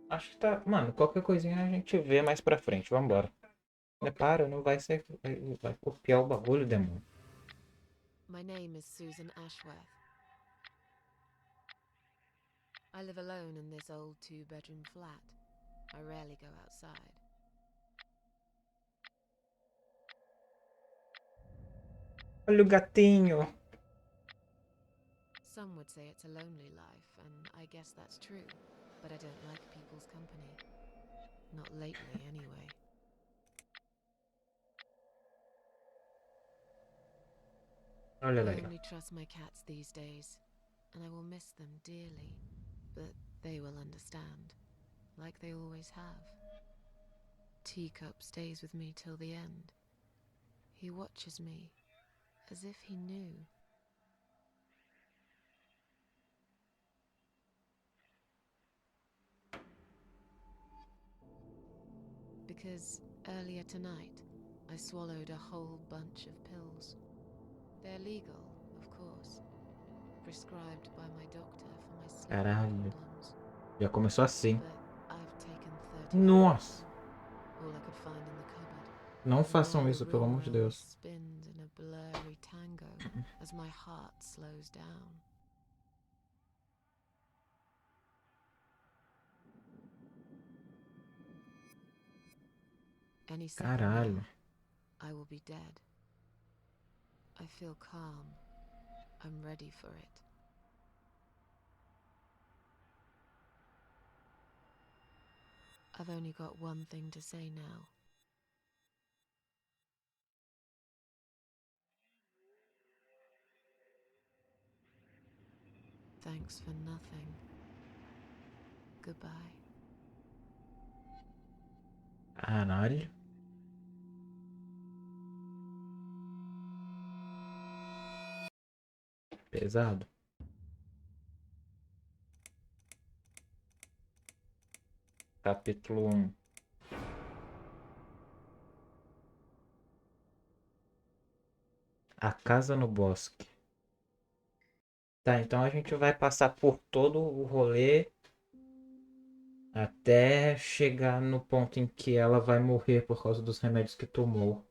Acho que tá. Mano, qualquer coisinha a gente vê mais pra frente. Vambora. Para, não vai ser. Vai copiar o bagulho, demônio. My name is Susan Ashworth. I live alone in this old two-bedroom flat. I rarely go outside. Olha o gatinho. Some would say it's a lonely life, and I guess that's true. But I don't like people's company. Not lately, anyway. Olha ela I aí, ó. only trust my cats these days, and I will miss them dearly. But they will understand, like they always have. Teacup stays with me till the end. He watches me, as if he knew. Because earlier tonight, I swallowed a whole bunch of pills. They're legal, of course, prescribed by my doctor for my sleeping Caralho. problems. Já começou assim. But I've taken 34 of Nossa. them, all I could find in the cupboard. Não And façam now the isso, pelo room amor de around me Deus. spins in a blurry tango as my heart slows down. Any second Caralho. now, I will be dead. I feel calm. I'm ready for it. I've only got one thing to say now. Thanks for nothing. Goodbye. Caralho. Pesado. Capítulo 1. A casa no bosque. Tá, então a gente vai passar por todo o rolê até chegar no ponto em que ela vai morrer por causa dos remédios que tomou.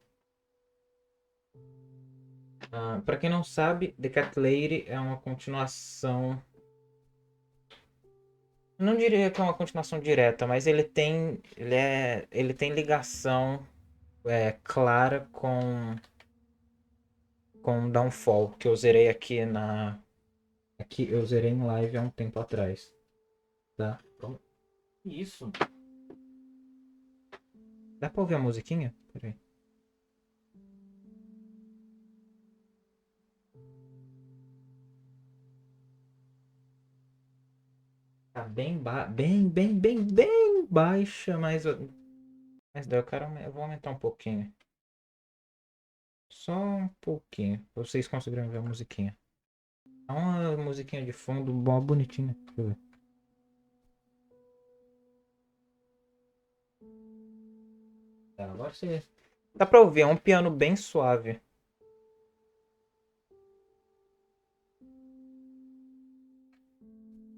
Pra quem não sabe, The Cat Lady é uma continuação. Não diria que é uma continuação direta, mas ele tem ligação clara com Downfall, que eu zerei aqui eu zerei em live há um tempo atrás, tá? Isso. Dá pra ouvir a musiquinha? Peraí. Tá bem baixa, mas daí eu vou aumentar um pouquinho. Só um pouquinho, pra vocês conseguirem ver a musiquinha. É uma musiquinha de fundo, bom, bonitinha. Deixa eu ver. Tá, agora você. Dá pra ouvir, é um piano bem suave.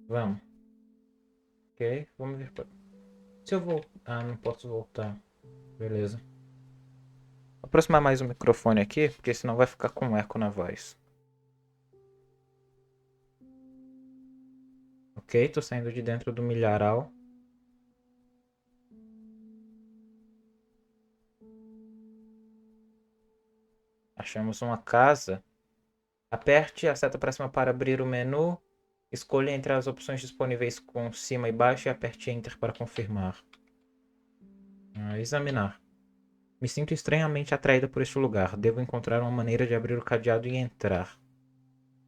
Vamos. Ok, vamos ver. Se eu vou. Ah, não posso voltar. Beleza. Vou aproximar mais o microfone aqui, porque senão vai ficar com eco na voz. Ok, tô saindo de dentro do milharal. Achamos uma casa. Aperte a seta para cima para abrir o menu. Escolha entre as opções disponíveis com cima e baixo e aperte Enter para confirmar. Examinar. Me sinto estranhamente atraída por este lugar. Devo encontrar uma maneira de abrir o cadeado e entrar.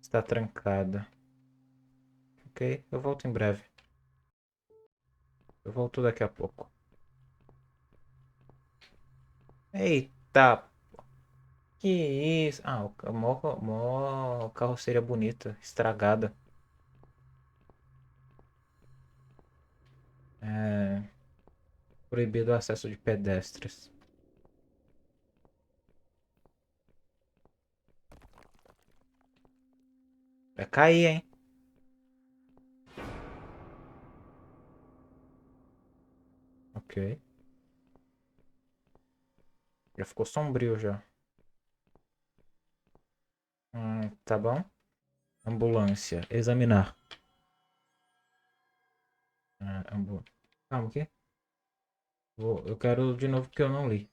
Está trancada. Ok, eu volto em breve. Eu volto daqui a pouco. Eita, que isso? Ah, mó carroceria bonita, estragada. É, proibido o acesso de pedestres. Vai cair, hein? Ok. Já ficou sombrio já. Tá bom. Ambulância. Examinar. Calma aqui. Eu quero de novo porque eu não li.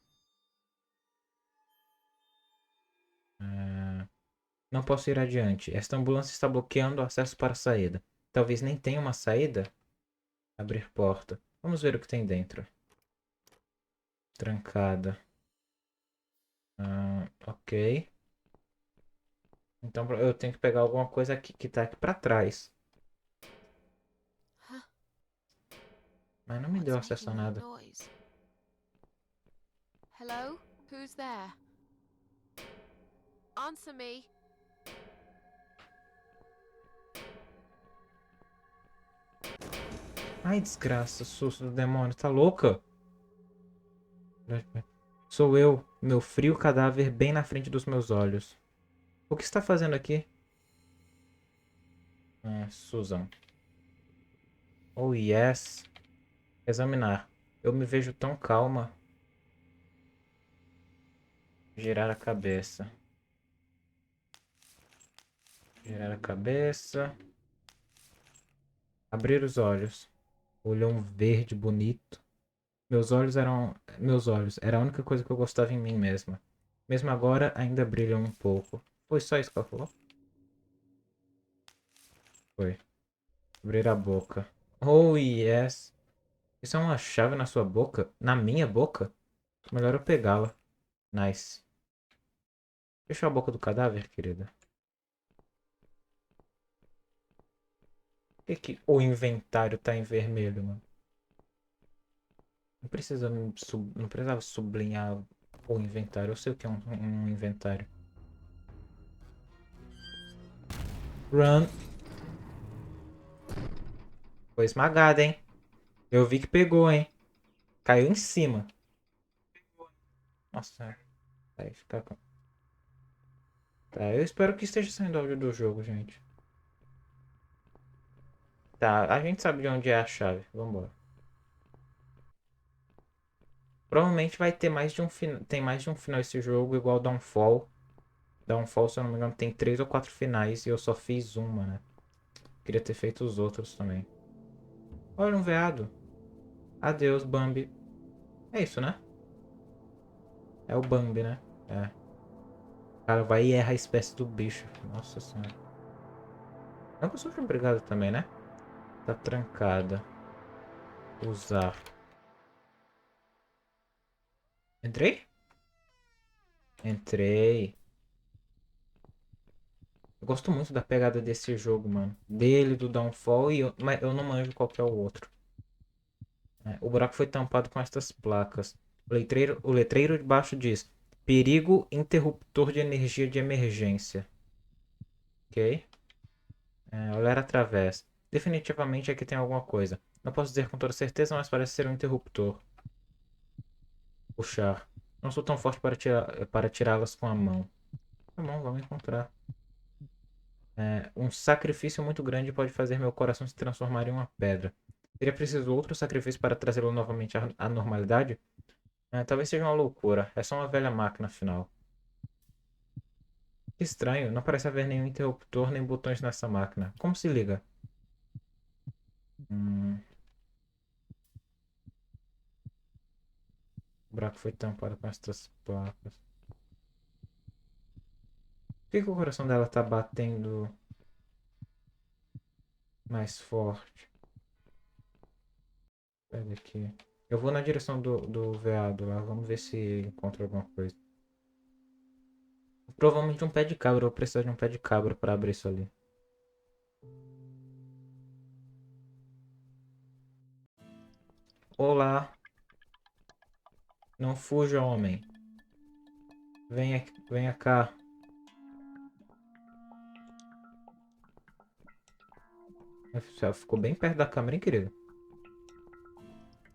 Não posso ir adiante. Esta ambulância está bloqueando o acesso para a saída. Talvez nem tenha uma saída. Abrir porta. Vamos ver o que tem dentro. Trancada. Ok. Então eu tenho que pegar alguma coisa aqui que tá aqui pra trás. Huh? Mas não me deu What's acesso a making that nada. noise? Hello? Who's there? Answer me. Ai, desgraça. Susto do demônio. Tá louca? Sou eu, meu frio cadáver bem na frente dos meus olhos. O que está fazendo aqui? Susan. Oh, yes. Examinar. Eu me vejo tão calma. Girar a cabeça. Girar a cabeça. Abrir os olhos. Olhão verde bonito. Meus olhos eram. Meus olhos. Era a única coisa que eu gostava em mim mesma. Mesmo agora, ainda brilham um pouco. Foi só isso que ela falou? Foi. Abrir a boca. Oh, yes. Isso é uma chave na sua boca? Na minha boca? Melhor eu pegá-la. Nice. Fechou a boca do cadáver, querida? Por que, que o inventário tá em vermelho, mano? Não precisava sublinhar o inventário. Eu sei o que é um inventário. Run. Foi esmagada, hein? Eu vi que pegou, hein? Caiu em cima. Nossa, vai ficar com... Tá, eu espero que esteja saindo áudio do jogo, gente. Tá, a gente sabe de onde é a chave. Vambora. Provavelmente vai ter mais de um final. Tem mais de um final esse jogo, igual Downfall. Downfall, se eu não me engano, tem 3 ou 4 finais e eu só fiz uma, né? Queria ter feito os outros também. Olha um veado. Adeus, Bambi. É isso, né? É o Bambi, né? É. O cara vai e erra a espécie do bicho. Nossa senhora. Não que eu sou obrigado também, né? Tá trancada. Usar. Entrei? Entrei. Eu gosto muito da pegada desse jogo, mano. Dele, do Downfall, mas eu não manjo qual que é o outro. O buraco foi tampado com estas placas. O letreiro de baixo diz: perigo interruptor de energia de emergência. Ok? Olhar através. Definitivamente aqui tem alguma coisa. Não posso dizer com toda certeza, mas parece ser um interruptor. Puxar. Não sou tão forte para tirá-las com a mão. Tá bom, vamos encontrar. Um sacrifício muito grande pode fazer meu coração se transformar em uma pedra. Seria preciso outro sacrifício para trazê-lo novamente à normalidade? Talvez seja uma loucura. É só uma velha máquina, afinal. Que estranho, não parece haver nenhum interruptor nem botões nessa máquina. Como se liga? O buraco foi tampado com estas placas. Por que o coração dela tá batendo mais forte? Pera aqui. Eu vou na direção do veado lá. Vamos ver se encontra alguma coisa. Provavelmente um pé de cabra. Eu vou precisar de um pé de cabra para abrir isso ali. Olá. Não fuja, homem. Venha cá. Já ficou bem perto da câmera, hein, querido?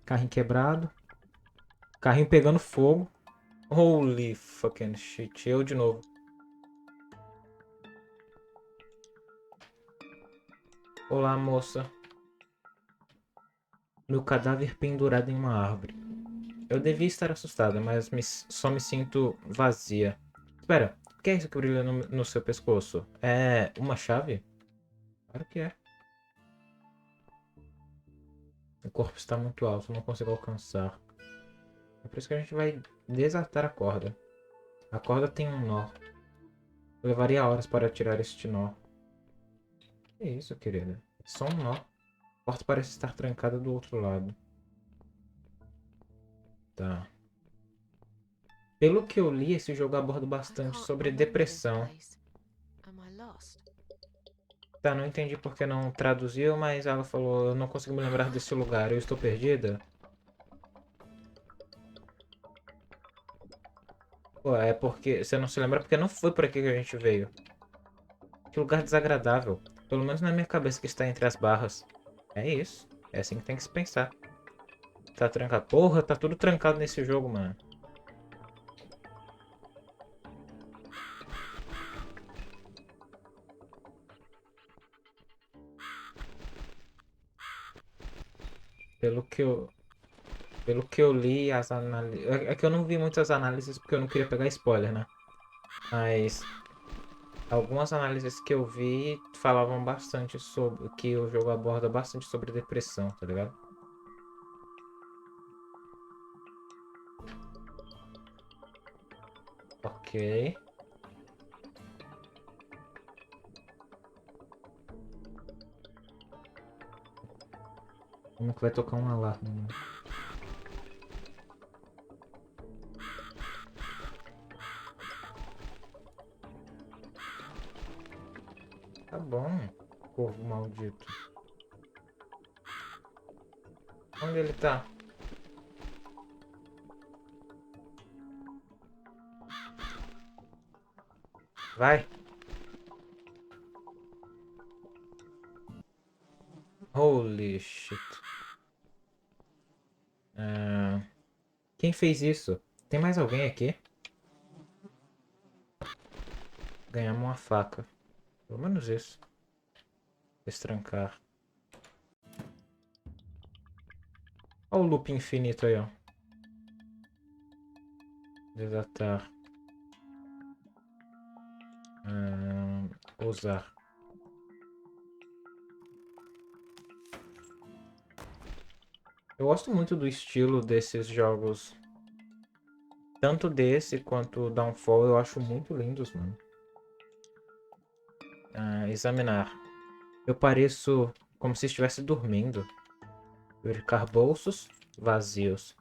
Carrinho quebrado. Carrinho pegando fogo. Holy fucking shit. Eu de novo. Olá, moça. Meu cadáver pendurado em uma árvore. Eu devia estar assustada, mas só me sinto vazia. Espera, o que é isso que brilha no seu pescoço? É uma chave? Claro que é. O corpo está muito alto, não consigo alcançar. É por isso que a gente vai desatar a corda. A corda tem um nó. Eu levaria horas para tirar este nó. Que isso, querida? É só um nó. A porta parece estar trancada do outro lado. Tá. Pelo que eu li, esse jogo aborda I bastante can't sobre remember this depressão. place. Am I lost? Tá, não entendi porque não traduziu, mas ela falou, eu não consigo me lembrar desse lugar, eu estou perdida? Pô, é porque você não se lembra porque não foi por aqui que a gente veio. Que lugar desagradável. Pelo menos na minha cabeça que está entre as barras. É isso. É assim que tem que se pensar. Tá trancado. Porra, tá tudo trancado nesse jogo, mano. Pelo que eu, pelo que eu li, as análises... É que eu não vi muitas análises porque eu não queria pegar spoiler, né? Mas algumas análises que eu vi falavam bastante sobre... Que o jogo aborda bastante sobre depressão, tá ligado? Ok. Como que vai tocar um alarme, mano? Tá bom, corvo maldito. Onde ele tá? Vai. Holy shit. Ah, quem fez isso? Tem mais alguém aqui? Ganhamos uma faca. Pelo menos isso. Destrancar. Olha o loop infinito aí, ó. Desatar. Usar. Eu gosto muito do estilo desses jogos. Tanto desse quanto Downfall eu acho muito lindos, mano. Examinar. Eu pareço como se estivesse dormindo. Verificar bolsos vazios.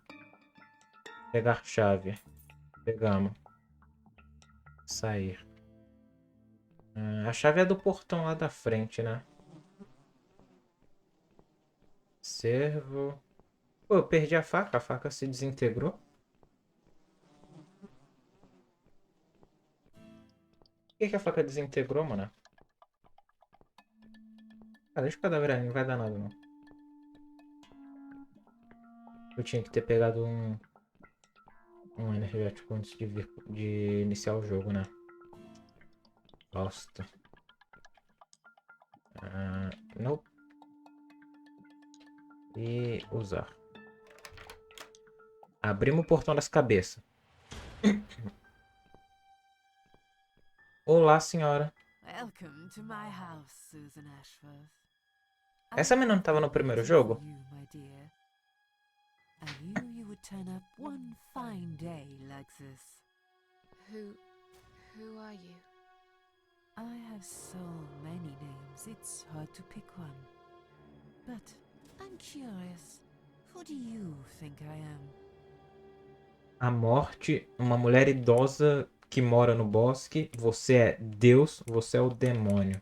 Pegar chave. Pegamos. Sair. A chave é do portão lá da frente, né? Servo. Pô, eu perdi a faca. A faca se desintegrou. Por que que a faca desintegrou, mano? Ah, deixa o cadáver aí. Não vai dar nada, não. Eu tinha que ter pegado um energético antes de iniciar o jogo, né? Bosta. Não. E usar. Abrimos o portão das cabeças. Olá, senhora. Welcome to my house, Susan Ashworth. Essa menina não tava no primeiro jogo? You, my dear. I knew you would turn up one fine day like this. Who are you? I have so many names, it's hard to pick one. But I'm curious, who do you think I am? A morte, uma mulher idosa que mora no bosque. Você é Deus, você é o demônio.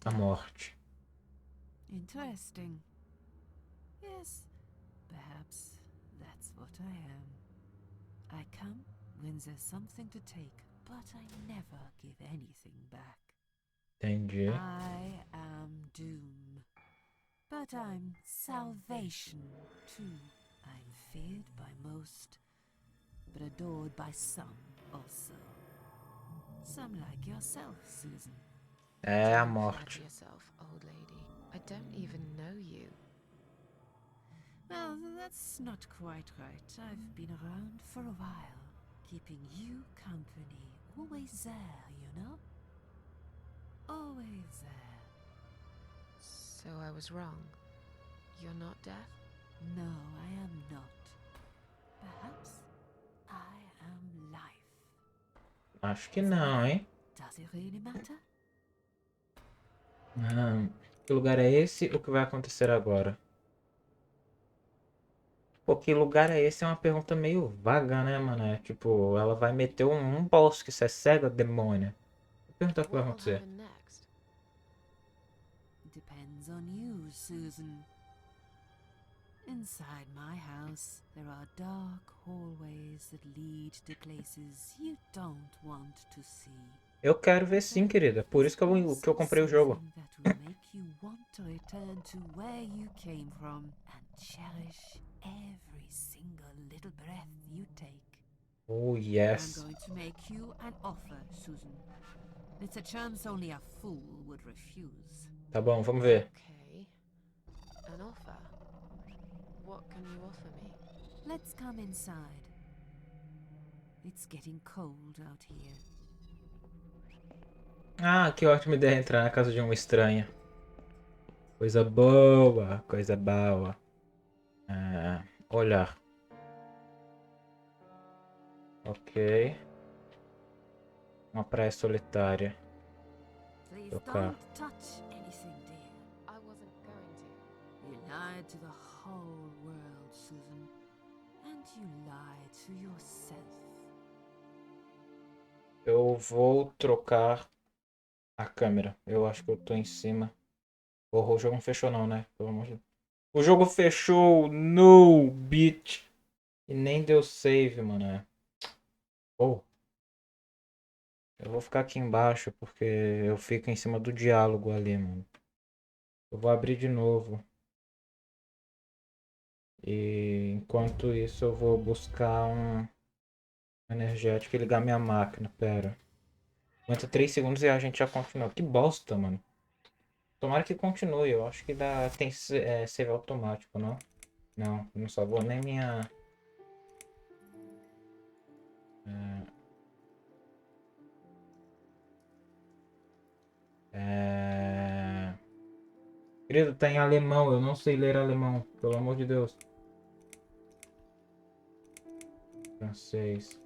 A morte. Interesting. Yes, perhaps that's what I am. I come when there's something to take, but I never give anything back. Entendi. I am doom, but I'm salvation too. I'm feared by most, but adored by some also. Some like yourself, Susan. É a Don't morte. flatter yourself, old lady. I don't even know you. No, that's not quite right. I've been around for a while, keeping you company. Always there, you know? Always there. So I was wrong. You're not deaf? No, I am not. Perhaps I am life. Acho que não, hein? Does it really matter? Que lugar é esse? O que vai acontecer agora? Pô, que lugar é esse? É uma pergunta meio vaga, né, mano? É tipo, ela vai meter um bosque, você é cega, demônio. Vou perguntar o que vai What will acontecer. happen next? Depends on you, Susan. Inside my house, there are dark hallways that lead to places you don't want to see. Eu quero ver sim, querida. Por isso que eu comprei o jogo. Something that will make you want to return to where you came from and cherish every single little breath you take. Oh, I'm yes. going to make you an offer, Susan. It's a chance only a fool would refuse. Tá bom, vamos ver. Okay. An offer. What can you offer me? Let's come inside. It's getting cold out here. Ah, que ótima ideia entrar na casa de um estranho. Coisa boa, coisa boa. Olhar. Ok. Uma praia solitária. Please Tocar. don't touch anything, dear. I wasn't going to. You lied to the whole world, Susan. And you lied to yourself. Eu vou trocar a câmera. Eu acho que eu tô em cima. Porra, o jogo não fechou não, né? Pelo amor de Deus. O jogo fechou! No, bitch! E nem deu save, mano. Oh. Eu vou ficar aqui embaixo porque eu fico em cima do diálogo ali, mano. Eu vou abrir de novo. E enquanto isso eu vou buscar um energético e ligar minha máquina. Pera. Aguenta 3 segundos e a gente já continua. Que bosta, mano. Tomara que continue. Eu acho que tem save automático, não? Não salvou nem minha... Querido, tá em alemão. Eu não sei ler alemão. Pelo amor de Deus. Francês.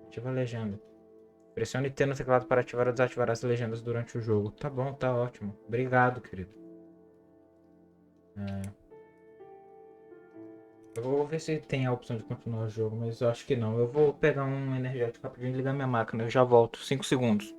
Ativa a legenda. Pressione T no teclado para ativar ou desativar as legendas durante o jogo. Tá bom, tá ótimo. Obrigado, querido. Eu vou ver se tem a opção de continuar o jogo, mas eu acho que não. Eu vou pegar um energético rapidinho e ligar minha máquina. Eu já volto. 5 segundos.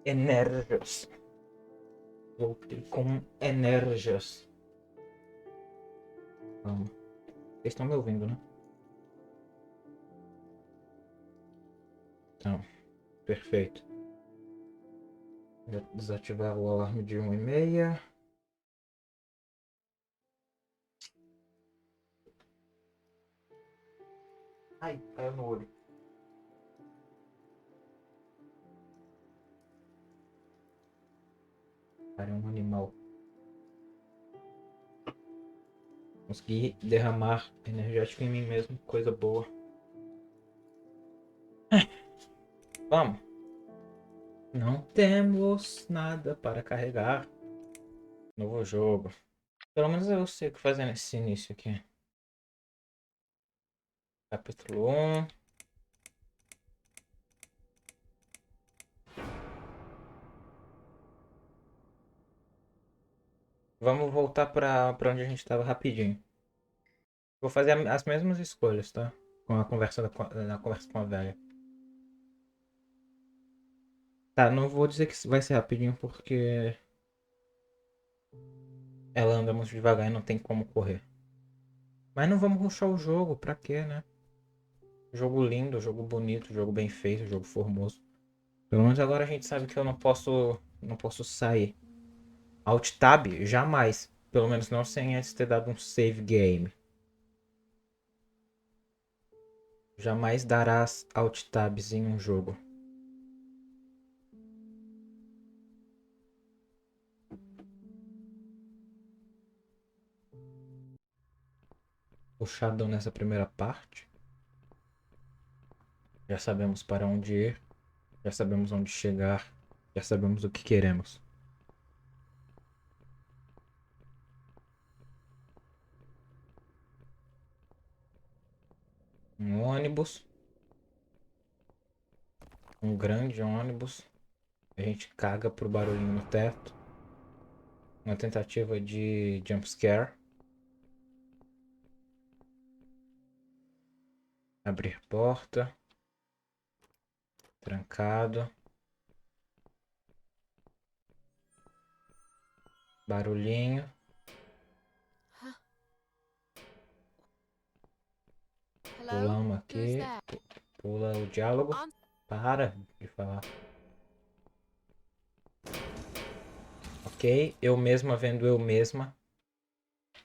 Energias. Voltei com energias. Vamos. Vocês estão me ouvindo, né? Então, perfeito. Vou desativar o alarme de 1h30. Ai, caiu no olho. Cara, é um animal. Consegui derramar energético em mim mesmo. Coisa boa. Vamos. Não temos nada para carregar. Novo jogo. Pelo menos eu sei o que fazer nesse início aqui. Capítulo 1. Vamos voltar pra onde a gente estava rapidinho. Vou fazer as mesmas escolhas, tá? Com a conversa na conversa com a velha. Tá, não vou dizer que vai ser rapidinho porque ela anda muito devagar e não tem como correr. Mas não vamos rushar o jogo, pra quê, né? Jogo lindo, jogo bonito, jogo bem feito, jogo formoso. Pelo menos agora a gente sabe que eu não posso sair. Alt Tab, jamais. Pelo menos não sem antes ter dado um save game. Jamais darás Alt Tabs em um jogo. Puxadão nessa primeira parte. Já sabemos para onde ir. Já sabemos onde chegar. Já sabemos o que queremos. Um ônibus. Um grande ônibus. A gente caga pro barulhinho no teto. Uma tentativa de jumpscare. Abrir porta. Trancado. Barulhinho. Hello? Pulamos Who's aqui. there? Pula o diálogo. Para de falar. Ok. Eu mesma vendo eu mesma.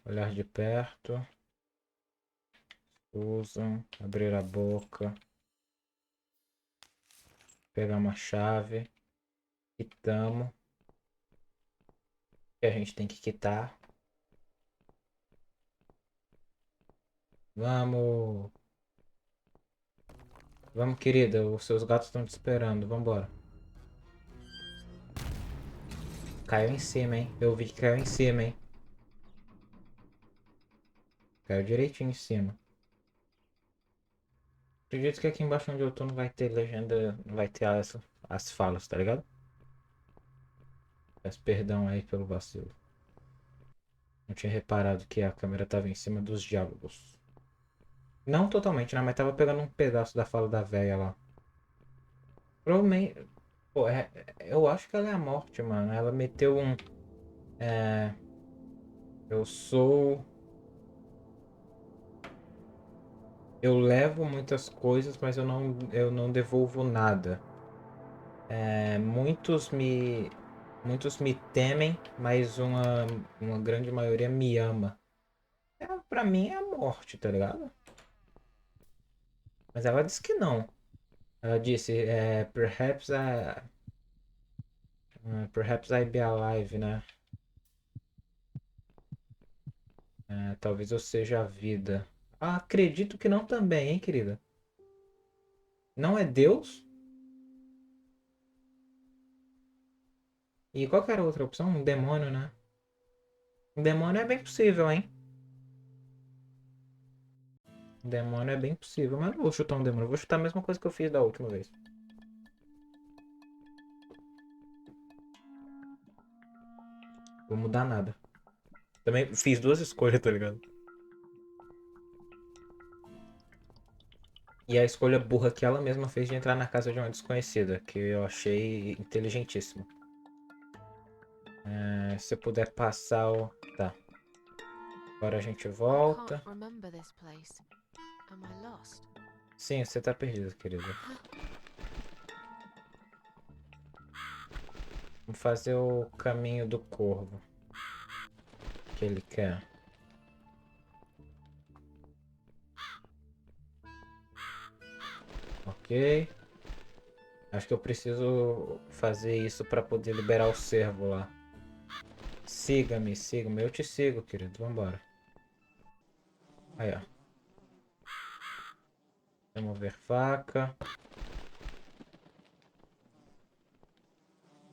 Olhar de perto. Usam. Abrir a boca. Pegar uma chave. Quitamos. Que a gente tem que quitar. Vamos. Vamos, querida. Os seus gatos estão te esperando. Vambora. Caiu em cima, hein? Eu vi que caiu em cima, hein? Caiu direitinho em cima. Acredito que aqui embaixo onde eu tô não vai ter legenda. Não vai ter as falas, tá ligado? Peço perdão aí pelo vacilo. Não tinha reparado que a câmera tava em cima dos diálogos. Não totalmente, né? Mas tava pegando um pedaço da fala da véia lá. Provavelmente. Pô, eu acho que ela é a morte, mano. Ela meteu um. É. Eu sou. Eu levo muitas coisas, mas eu não devolvo nada. Muitos me temem, mas uma grande maioria me ama. Pra mim é a morte, tá ligado? Mas ela disse que não. Ela disse, perhaps I be alive, né? Talvez eu seja a vida. Acredito que não também, hein, querida? Não é Deus? E qual que era a outra opção? Um demônio, né? Um demônio é bem possível, hein? Um demônio é bem possível, mas não vou chutar um demônio. Eu vou chutar a mesma coisa que eu fiz da última vez. Vou mudar nada. Também fiz duas escolhas, tá ligado? E a escolha burra que ela mesma fez de entrar na casa de uma desconhecida, que eu achei inteligentíssimo. Se puder passar o. Tá. Agora a gente I volta. can't remember this place. Am I lost? Sim, você tá perdido, querida. Vamos fazer o caminho do corvo. Que ele quer. Ok. Acho que eu preciso fazer isso pra poder liberar o cervo lá. Siga-me, siga-me. Eu te sigo, querido. Vambora. Aí, ó. Remover faca.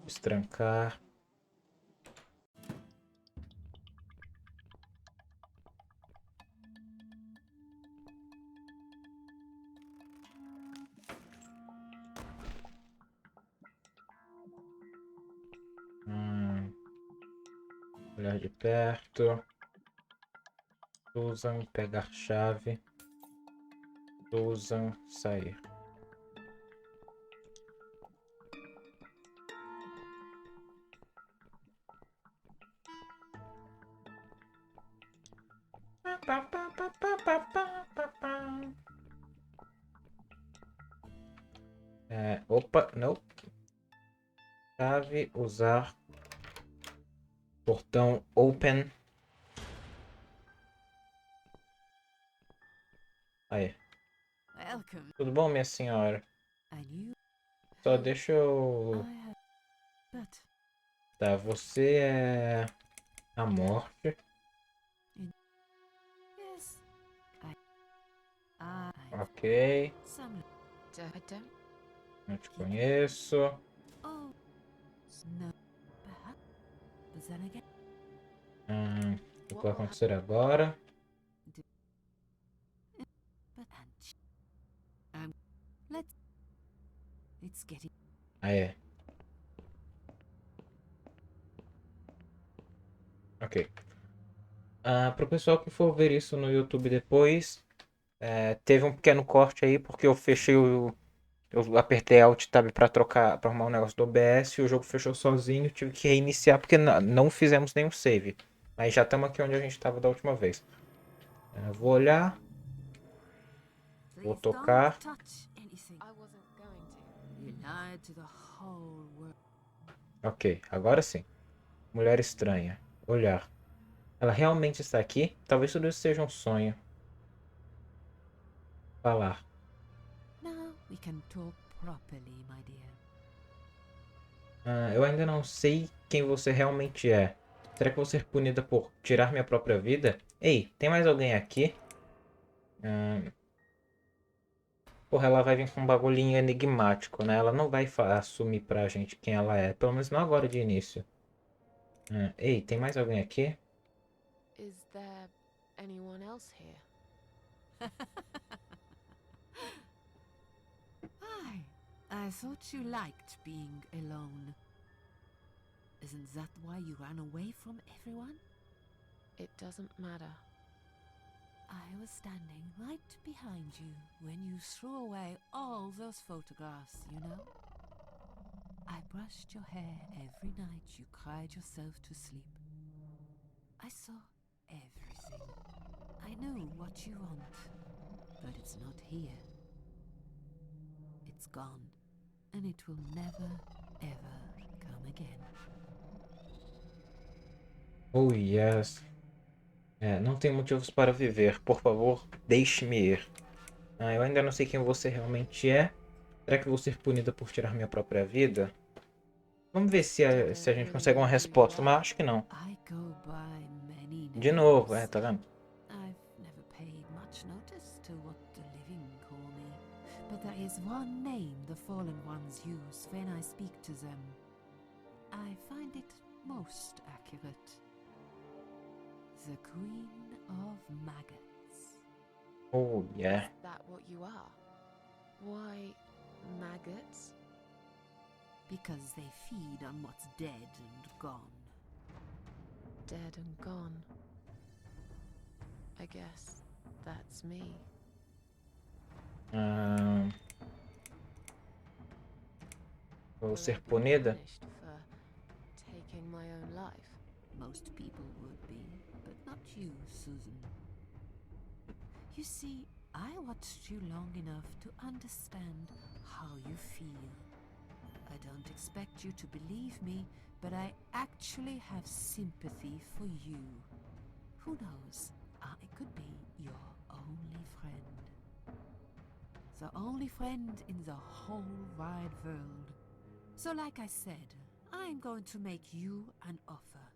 Destrancar. Olhar de perto. Susan, pegar chave. Susan, sair. Opa, não. Chave, usar. Portão open. Aí. Welcome. Tudo bom, minha senhora? I knew Só deixa eu... I had, but Tá, você é... a morte. yes, I Ok. some. I don't. Não te conheço. Oh, no, perhaps. But then again, O que vai acontecer agora? but let's. It's getting. Aí. Ok. Pro pessoal que for ver isso no YouTube depois, teve um pequeno corte aí porque eu fechei o... Eu apertei Alt Tab pra trocar, para arrumar um negócio do OBS e o jogo fechou sozinho. Tive que reiniciar porque não fizemos nenhum save. Mas já estamos aqui onde a gente estava da última vez. Vou olhar, vou Please tocar. don't touch anything. I wasn't going to. You lied to the whole world. Ok, agora sim. Mulher estranha. Olhar. Ela realmente está aqui? Talvez tudo isso seja um sonho. Falar. Now we can talk properly, my dear. Eu ainda não sei quem você realmente é. Será que vou ser punida por tirar minha própria vida? Ei, tem mais alguém aqui? Porra, ela vai vir com um bagulhinho enigmático, né? Ela não vai assumir pra gente quem ela é. Pelo menos não agora de início. Ei, tem mais alguém aqui? Is there anyone else here? I thought you liked being alone. Isn't that why you ran away from everyone? It doesn't matter. I was standing right behind you when you threw away all those photographs, you know? I brushed your hair every night you cried yourself to sleep. I saw everything. I knew what you want, but it's not here. It's gone, and it will never, ever come again. Oh, yes. Não tem motivos para viver. Por favor, deixe-me ir. Eu ainda não sei quem você realmente é. Será que vou ser punida por tirar minha própria vida? Vamos ver se a gente consegue uma resposta, mas acho que não. I go by many De novo, names. tá vendo? I've never paid much notice to what the living call me, but there is one name the fallen ones use when I speak to them. I find it most accurate. The Queen of Maggots. Oh, yeah. Is that what you are? Why, maggots? Because they feed on what's dead and gone. Dead and gone. I guess that's me. Vou Will ser I be punida? punished for taking my own life? Most people would be, but not you, Susan. You see, I watched you long enough to understand how you feel. I don't expect you to believe me, but I actually have sympathy for you. Who knows? I could be your only friend. The only friend in the whole wide world. So like I said, I'm going to make you an offer.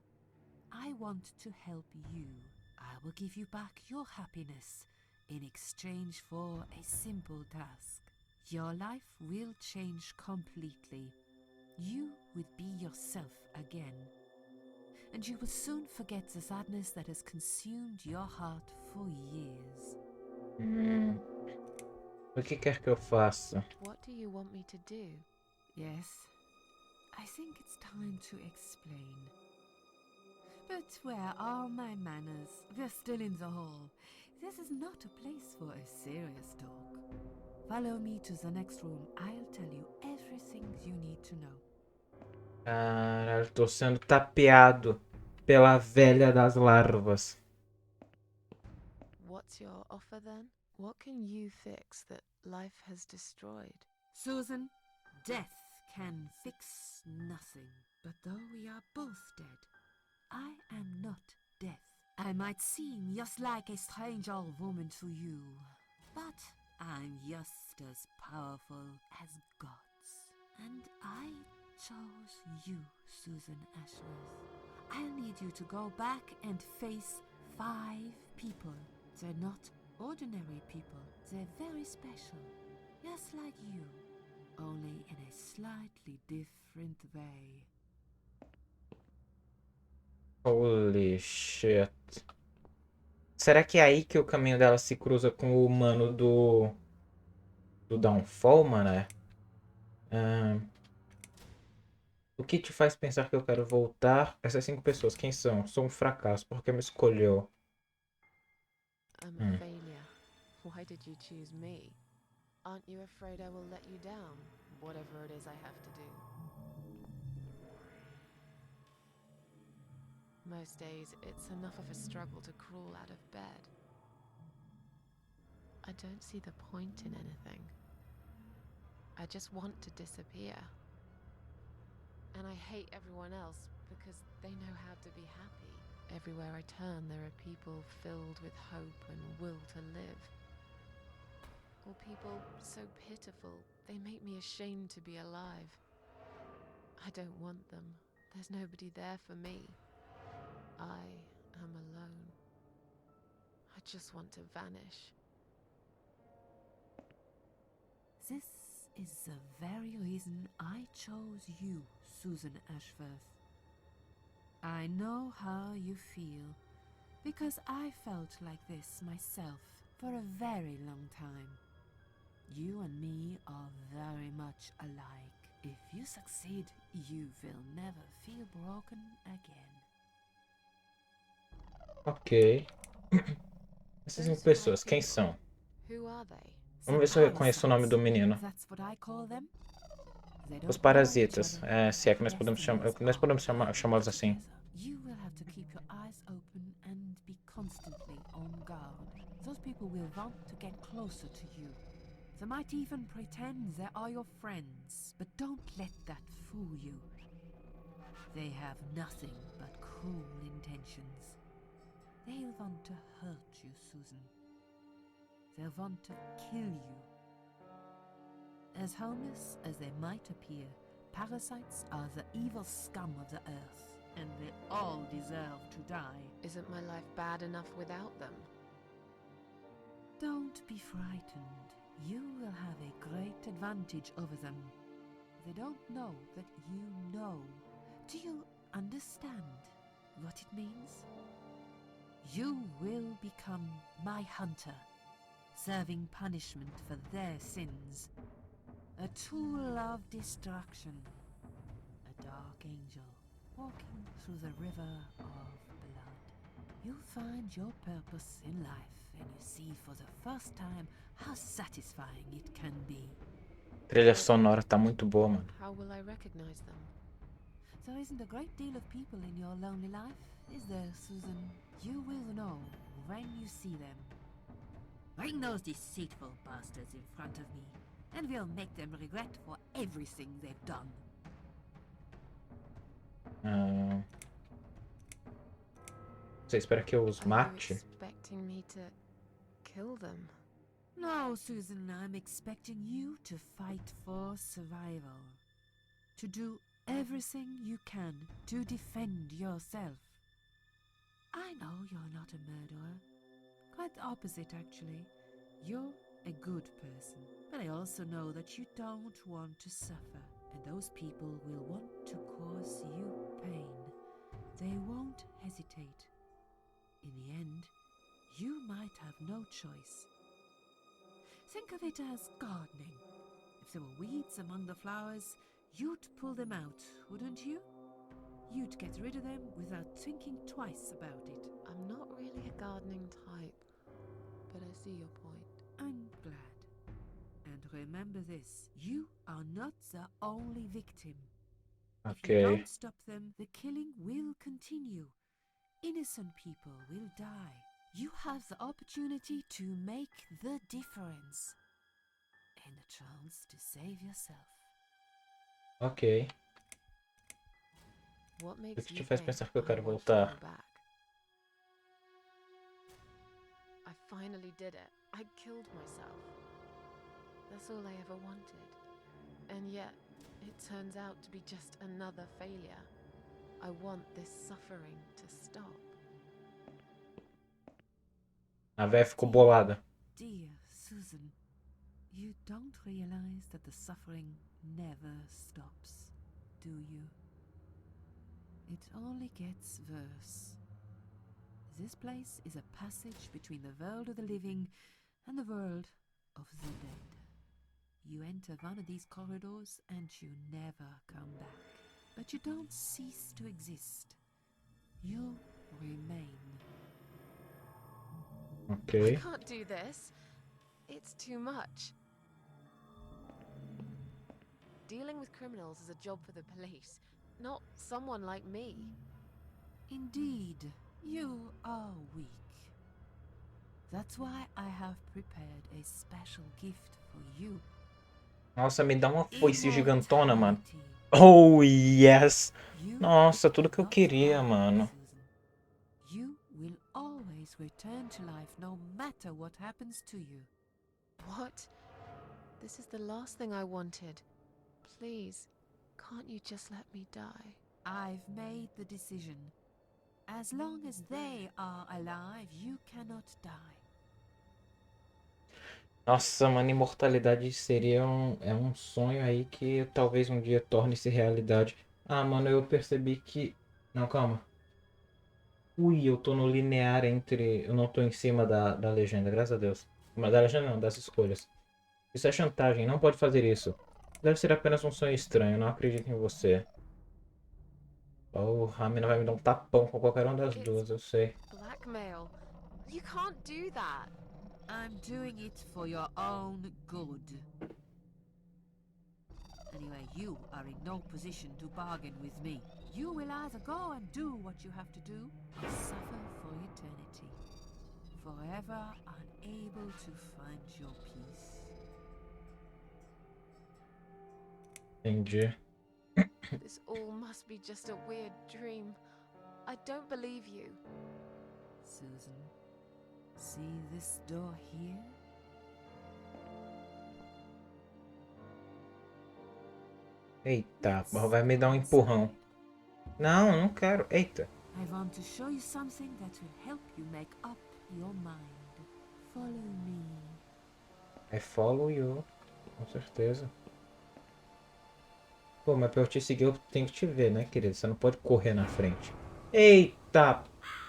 I want to help you. I will give you back your happiness in exchange for a simple task. Your life will change completely. You would be yourself again. And you will soon forget the sadness that has consumed your heart for years. O que quer que eu faça? What do you want me to do? Yes, I think it's time to explain. But where are my manners? We're still in the hall. This is not a place for a serious talk. Follow me to the next room. I'll tell you everything you need to know. Caralho, tô sendo tapeado pela velha das larvas. What's your offer then? What can you fix that life has destroyed? Susan, death can fix nothing. But though we are both dead, I am not death. I might seem just like a strange old woman to you, but I'm just as powerful as gods. And I chose you, Susan Ashworth. I'll need you to go back and face 5 people. They're not ordinary people. They're very special, just like you, only in a slightly different way. Holy shit. Será que é aí que o caminho dela se cruza com o humano do Downfall, mano? O que te faz pensar que eu quero voltar? Essas 5 pessoas, quem são? Sou um fracasso. Por que me escolheu? I'm a failure. Why did you choose me? Aren't you afraid I will let you down, whatever it is I have to do? Most days, it's enough of a struggle to crawl out of bed. I don't see the point in anything. I just want to disappear. And I hate everyone else because they know how to be happy. Everywhere I turn, there are people filled with hope and will to live. Or people so pitiful, they make me ashamed to be alive. I don't want them. There's nobody there for me. I am alone. I just want to vanish. This is the very reason I chose you, Susan Ashworth. I know how you feel, because I felt like this myself for a very long time. You and me are very much alike. If you succeed, you will never feel broken again. Ok. Essas 5 pessoas, quem são? Who are they? Vamos ver se eu reconheço o nome do menino. That's what I call them. Os parasitas. Se é que nós podemos chamá-los assim. You will have to keep your eyes open and be constantly on guard. Those people will want to get closer to you. They might even pretend they are your friends, but don't let that fool you. They have nothing but cruel intentions. They'll want to hurt you, Susan. They'll want to kill you. As harmless as they might appear, parasites are the evil scum of the earth, and they all deserve to die. Isn't my life bad enough without them? Don't be frightened. You will have a great advantage over them. They don't know that you know. Do you understand what it means? You will become my hunter, serving punishment for their sins. A tool of destruction. A dark angel walking through the river of blood. You'll find your purpose in life, and you see for the first time how satisfying it can be. A trilha sonora tá muito boa, mano. How will I recognize them? There isn't a great deal of people in your lonely life, is there, Susan? You will know when you see them. Bring those deceitful bastards in front of me, and we'll make them regret for everything they've done. Você espera que eu os Are you mate? expecting me to kill them? No, Susan, I'm expecting you to fight for survival. To do everything you can to defend yourself. I know you're not a murderer. Quite the opposite, actually. You're a good person. But I also know that you don't want to suffer, and those people will want to cause you pain. They won't hesitate. In the end, you might have no choice. Think of it as gardening. If there were weeds among the flowers, you'd pull them out, wouldn't you? You'd get rid of them without thinking twice about it. I'm not really a gardening type, but I see your point. I'm glad. And remember this, you are not the only victim. If you Ok. don't stop them, the killing will continue. Innocent people will die. You have the opportunity to make the difference. And a chance to save yourself. Ok. What O makes que te you faz think pensar que eu I quero want to voltar? go back? I finally did it. I killed myself. That's all I ever wanted. And yet, it turns out to be just another failure. I want this suffering to stop. A véia ficou bolada. Dear Susan, you don't realize that the suffering never stops, do you? It only gets worse. This place is a passage between the world of the living and the world of the dead. You enter one of these corridors and you never come back. But you don't cease to exist. You remain. I Ok. can't do this. It's too much. Dealing with criminals is a job for the police, not someone like me. Indeed, you are weak. That's why I have prepared a special gift for you. Nossa, me dá uma foice gigantona, mano. Immortality. Oh, yes! You Nossa, tudo que eu will not queria, die, mano. Susan. You will always return to life no matter what happens to you. What? This is the last thing I wanted. Please, can't you just let me die? I've made the decision. As long as they are alive, you cannot die. Nossa, mano, imortalidade seria um sonho aí que talvez um dia torne-se realidade. Ah, mano, eu percebi que... Não, calma. Ui, eu tô no linear entre... Eu não tô em cima da legenda, graças a Deus. Mas da legenda não, das escolhas. Isso é chantagem, não pode fazer isso. Deve ser apenas um sonho estranho, não acredito em você. Oh, a mina vai me dar um tapão com qualquer uma das duas, eu sei. Blackmail. You can't do that. I'm doing it for your own good. Anyway, you are in no position to bargain with me. You will either go and do what you have to do, or suffer for eternity. Forever unable to find your peace. Entendi. This all must be just a weird dream. I don't believe you. Susan, see this door here? Eita, vai me dar um empurrão. Não, não quero. Eita. I want to show you something that will help you make up your mind. Follow me. É follow you. Com certeza. Pô, mas pra eu te seguir eu tenho que te ver, né, querido? Você não pode correr na frente. Eita!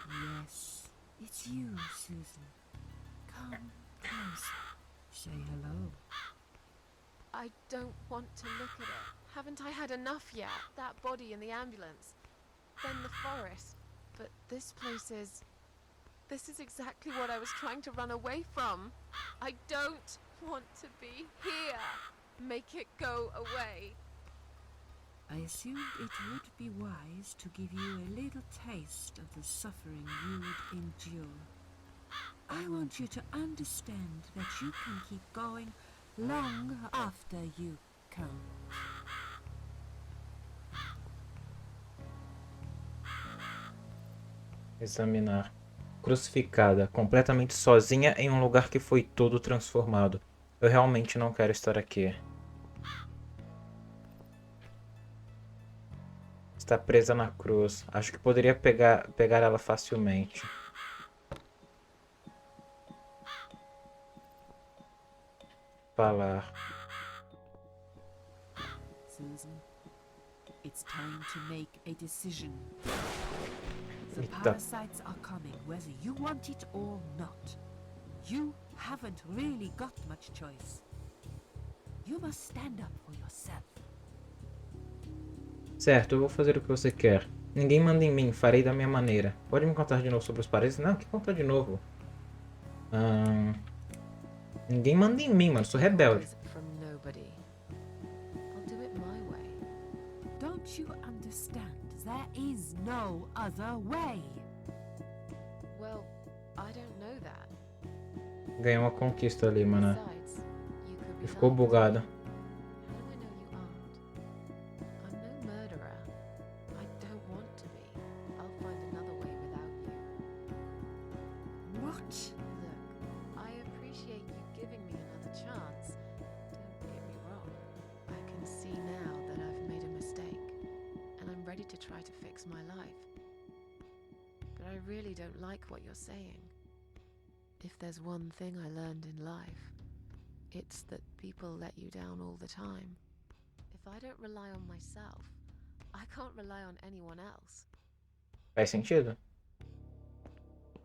Yes, it's you, Susan. Come closer. Say hello. I don't want to look at it. Haven't I had enough yet? That body in the ambulance. Then the forest. But this place is... This is exactly what I was trying to run away from. I don't want to be here. Make it go away. I assumed it would be wise to give you a little taste of the suffering you would endure. I want you to understand that you can keep going long after you come. Examinar. Crucificada, completamente sozinha em um lugar que foi todo transformado. Eu realmente não quero estar aqui. Está presa na cruz. Acho que poderia pegar ela facilmente. Falar. Susan, it's time to make a decision. The Eita. parasites are coming, whether you want it or not. You haven't really got much choice. You must stand up for yourself. Certo, eu vou fazer o que você quer. Ninguém manda em mim, farei da minha maneira. Pode me contar de novo sobre os parentes? Não, que contar de novo? Ninguém manda em mim, mano. Sou rebelde. From nobody. I'll do it my way. Don't you understand? There is no other way. Well, I don't know that. Ganhou uma conquista ali, mano. Besides, you could be E ficou lying. bugada. How do I know you aren't? I'm no murderer. I don't want to be. I'll find another way without you. What? Look, I appreciate you giving me another chance. Don't get me wrong. I can see now that I've made a mistake, and I'm ready to try to fix my life. But I really don't like what you're saying. If there's one thing I learned in life, it's that people let you down all the time. If I don't rely on myself, I can't rely on anyone else. Faz sentido?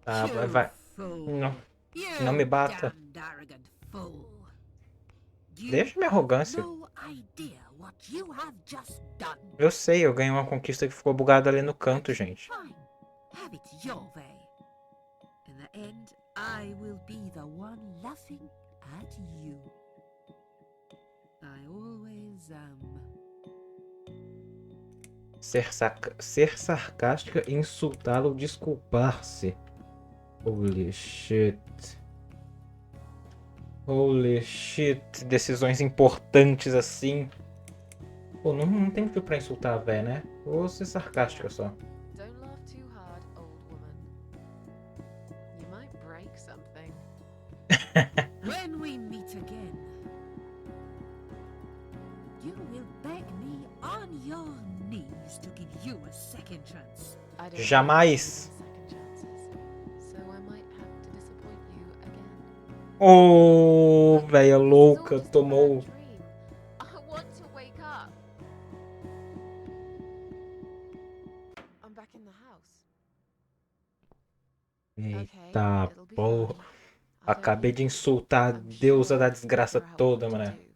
Tá, You vai. fool. Não, You não me bata. damned arrogant fool. Deixa minha arrogância. No idea what you have just done. Eu sei, eu ganhei uma conquista que ficou bugada ali no canto, gente. Fine. Have it your way. In the end, I will be the one laughing at you. I always am. Ser sarcástica, insultá-lo, desculpar-se. Holy shit. Holy shit. Decisões importantes assim. Pô, não tem motivo pra insultar a véia, né? Vou ser sarcástica só. Don't laugh too hard, old woman. You might break something. When we meet again, you will beg me on your knees to give you a second chance. I don't Jamais. believe in second chances, so I might have to disappoint you again. Ô, véia This is all louca, just a tomou. bad dream. I want to wake up. I'm back in the house. Eita it'll be porra. fine. I don't Acabei need de to. insultar a I'm deusa sure da I can desgraça figure out toda, what to mané. do.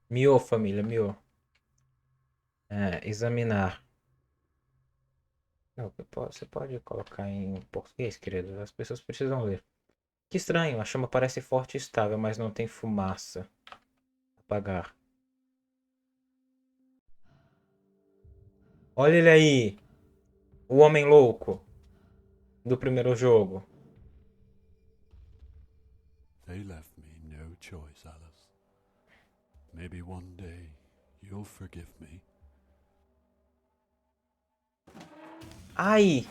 Miou, família, miou. Examinar. Não, você pode colocar em português, querido. As pessoas precisam ler. Que estranho, a chama parece forte e estável, mas não tem fumaça. Apagar. Olha ele aí. O homem louco. Do primeiro jogo. They left me no choice, Alice. Maybe one day you'll forgive me. Ai!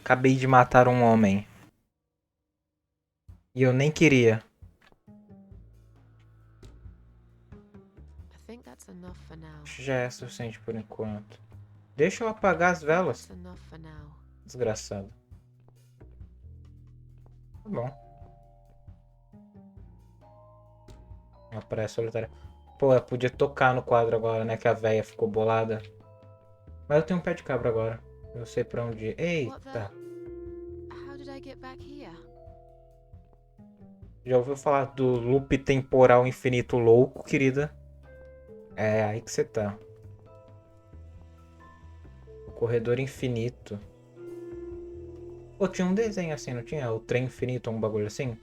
Acabei de matar um homem. E eu nem queria. I think that's enough for now. Já é suficiente por enquanto. Deixa eu apagar as velas. That's enough for now. Desgraçado. Tá bom. Uma praia solitária. Pô, eu podia tocar no quadro agora, né? Que a véia ficou bolada. Mas eu tenho um pé de cabra agora. Eu sei pra onde ir. Eita. How did I get back here? Já ouviu falar do loop temporal infinito louco, querida? É aí que você tá. O corredor infinito. Pô, tinha um desenho assim, não tinha? O trem infinito, um bagulho assim?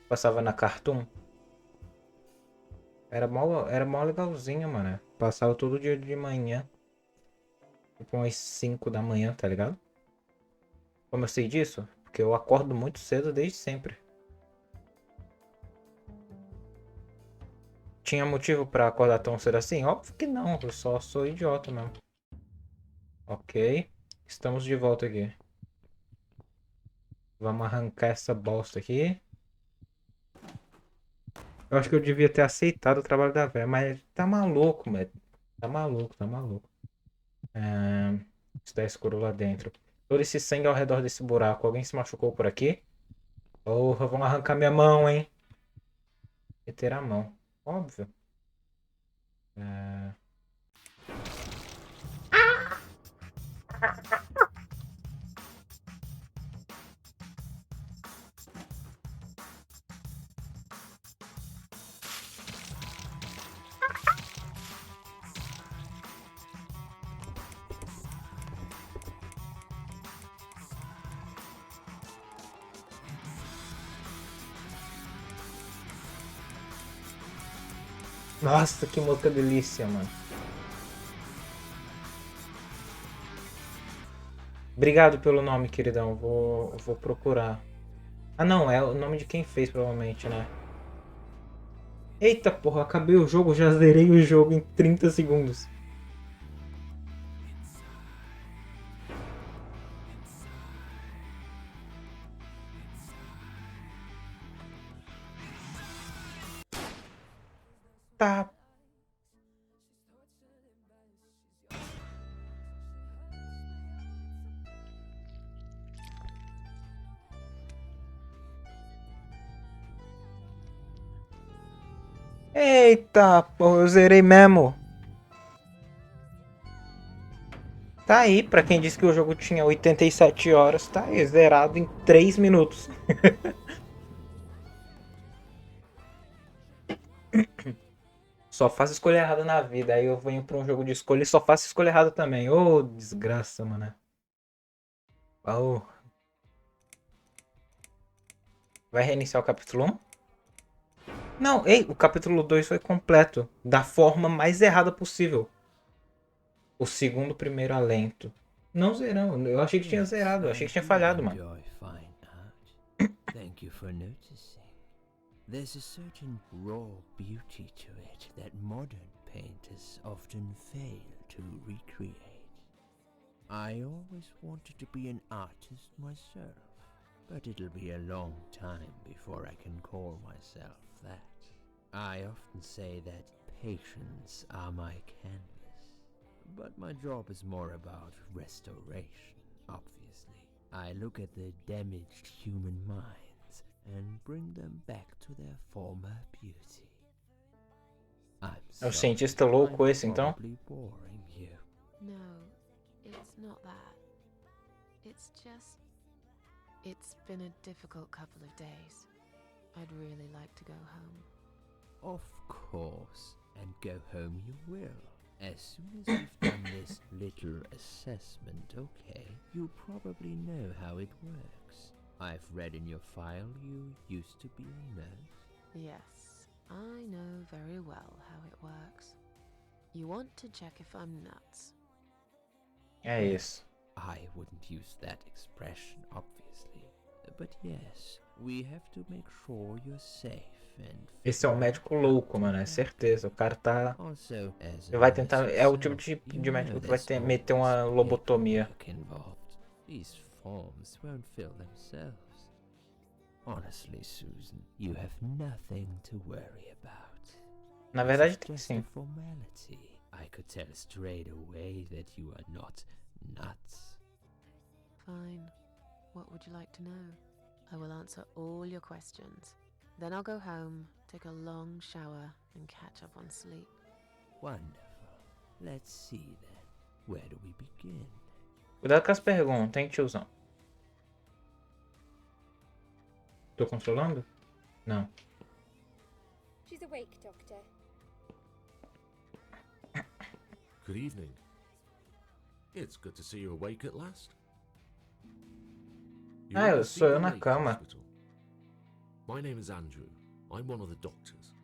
Passava na Cartoon. Era mó legalzinho, mano. Passava todo dia de manhã. Tipo umas 5 da manhã, tá ligado? Como eu sei disso? Porque eu acordo muito cedo desde sempre. Tinha motivo pra acordar tão cedo assim? Óbvio que não, eu só sou idiota mesmo. Ok. Estamos de volta aqui. Vamos arrancar essa bosta aqui. Eu acho que eu devia ter aceitado o trabalho da véia, mas tá maluco, mano. Tá maluco, tá maluco. É... Está escuro lá dentro. Todo esse sangue ao redor desse buraco. Alguém se machucou por aqui? Porra, vão arrancar minha mão, hein? Meter a mão. Óbvio. É... Nossa, que música delícia, mano. Obrigado pelo nome, queridão. Vou procurar. Ah, não, é o nome de quem fez, provavelmente, né? Eita porra, acabei o jogo, já zerei o jogo em 30 segundos. Tá. Eita porra, eu zerei mesmo. Tá aí, pra quem disse que o jogo tinha 87 horas, tá aí, zerado em 3 minutos. Só faço escolha errada na vida. Aí eu venho pra um jogo de escolha e só faço escolha errada também. Ô, desgraça, mano. Ô. Vai reiniciar o capítulo 1? Não, ei, o capítulo 2 foi completo. Da forma mais errada possível. O segundo primeiro alento. Não zerão. Eu achei que tinha zerado. Eu achei que tinha falhado, mano. Enjoy fine art. Thank you for noticing. There's a certain raw beauty to it that modern painters often fail to recreate. I always wanted to be an artist myself, but it'll be a long time before I can call myself that. I often say that patience are my canvas, but my job is more about restoration, obviously. I look at the damaged human minds and bring them back to their former beauty. I'm É o sorry, cientista louco I'm esse, então? probably boring you. No, it's not that. It's just. It's been a difficult couple of days. I'd really like to go home. Of course, and go home you will. As soon as we've done this little assessment, okay, you probably know how it works. I've read in your file you used to be a nurse. Yes, I know very well how it works. You want to check if I'm nuts. É isso. I wouldn't use that expression, obviously. But yes, we have to make sure you're safe and Esse é um médico louco, mano. É certeza. O cara tá. also, as Ele a vai nurse tentar. É o tipo yourself, you de médico know que vai there's meter uma always lobotomia. paperwork involved. These forms won't fill themselves. Honestly, Susan, you have nothing to worry about. Na This verdade, is tem just sim. a formality. I could tell straight away that you are not nuts. Fine. What would you like to know? I will answer all your questions. Then I'll go home, take a long shower, and catch up on sleep. Wonderful. Let's see then. Where do we begin? Cuidado com as perguntas, hein, tiozão? Tô controlando? Não. She's awake, Doctor. Good evening. It's good to see you awake at last. You're Ah, in the sou eu Cedar na Lake cama. Hospital. My name is Andrew. I'm one of the doctors.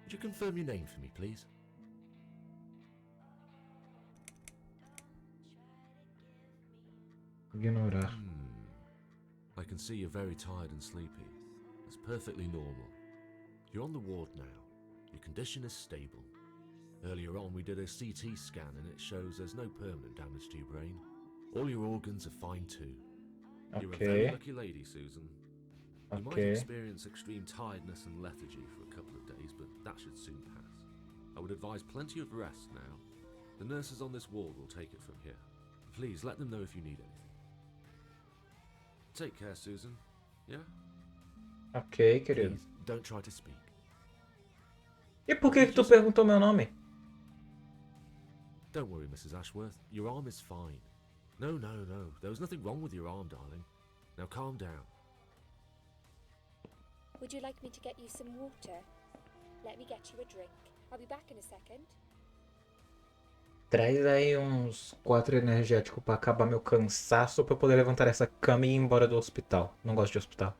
Would you confirm your name for me, please? Ignorar. I can see you're very tired and sleepy. That's perfectly normal. You're on the ward now. Your condition is stable. Earlier on, we did a CT scan and it shows there's no permanent damage to your brain. All your organs are fine too. You're a very Ok. lucky lady, Susan. You might Ok. experience extreme tiredness and lethargy for a couple of days, but that should soon pass. I would advise plenty of rest now. The nurses on this ward will take it from here. Please let them know if you need anything. Take care, Susan. Yeah? Ok, querido. Please, don't try to speak. E por que tu perguntou meu nome? Don't worry, Mrs. Ashworth. Your arm is fine. No. There was nothing wrong with your arm, darling. Now calm down. Would you like me to get you some water? Let me get you a drink. I'll be back in a second. Traz aí uns 4 energéticos pra acabar meu cansaço pra eu poder levantar essa cama e ir embora do hospital. Não gosto de hospital.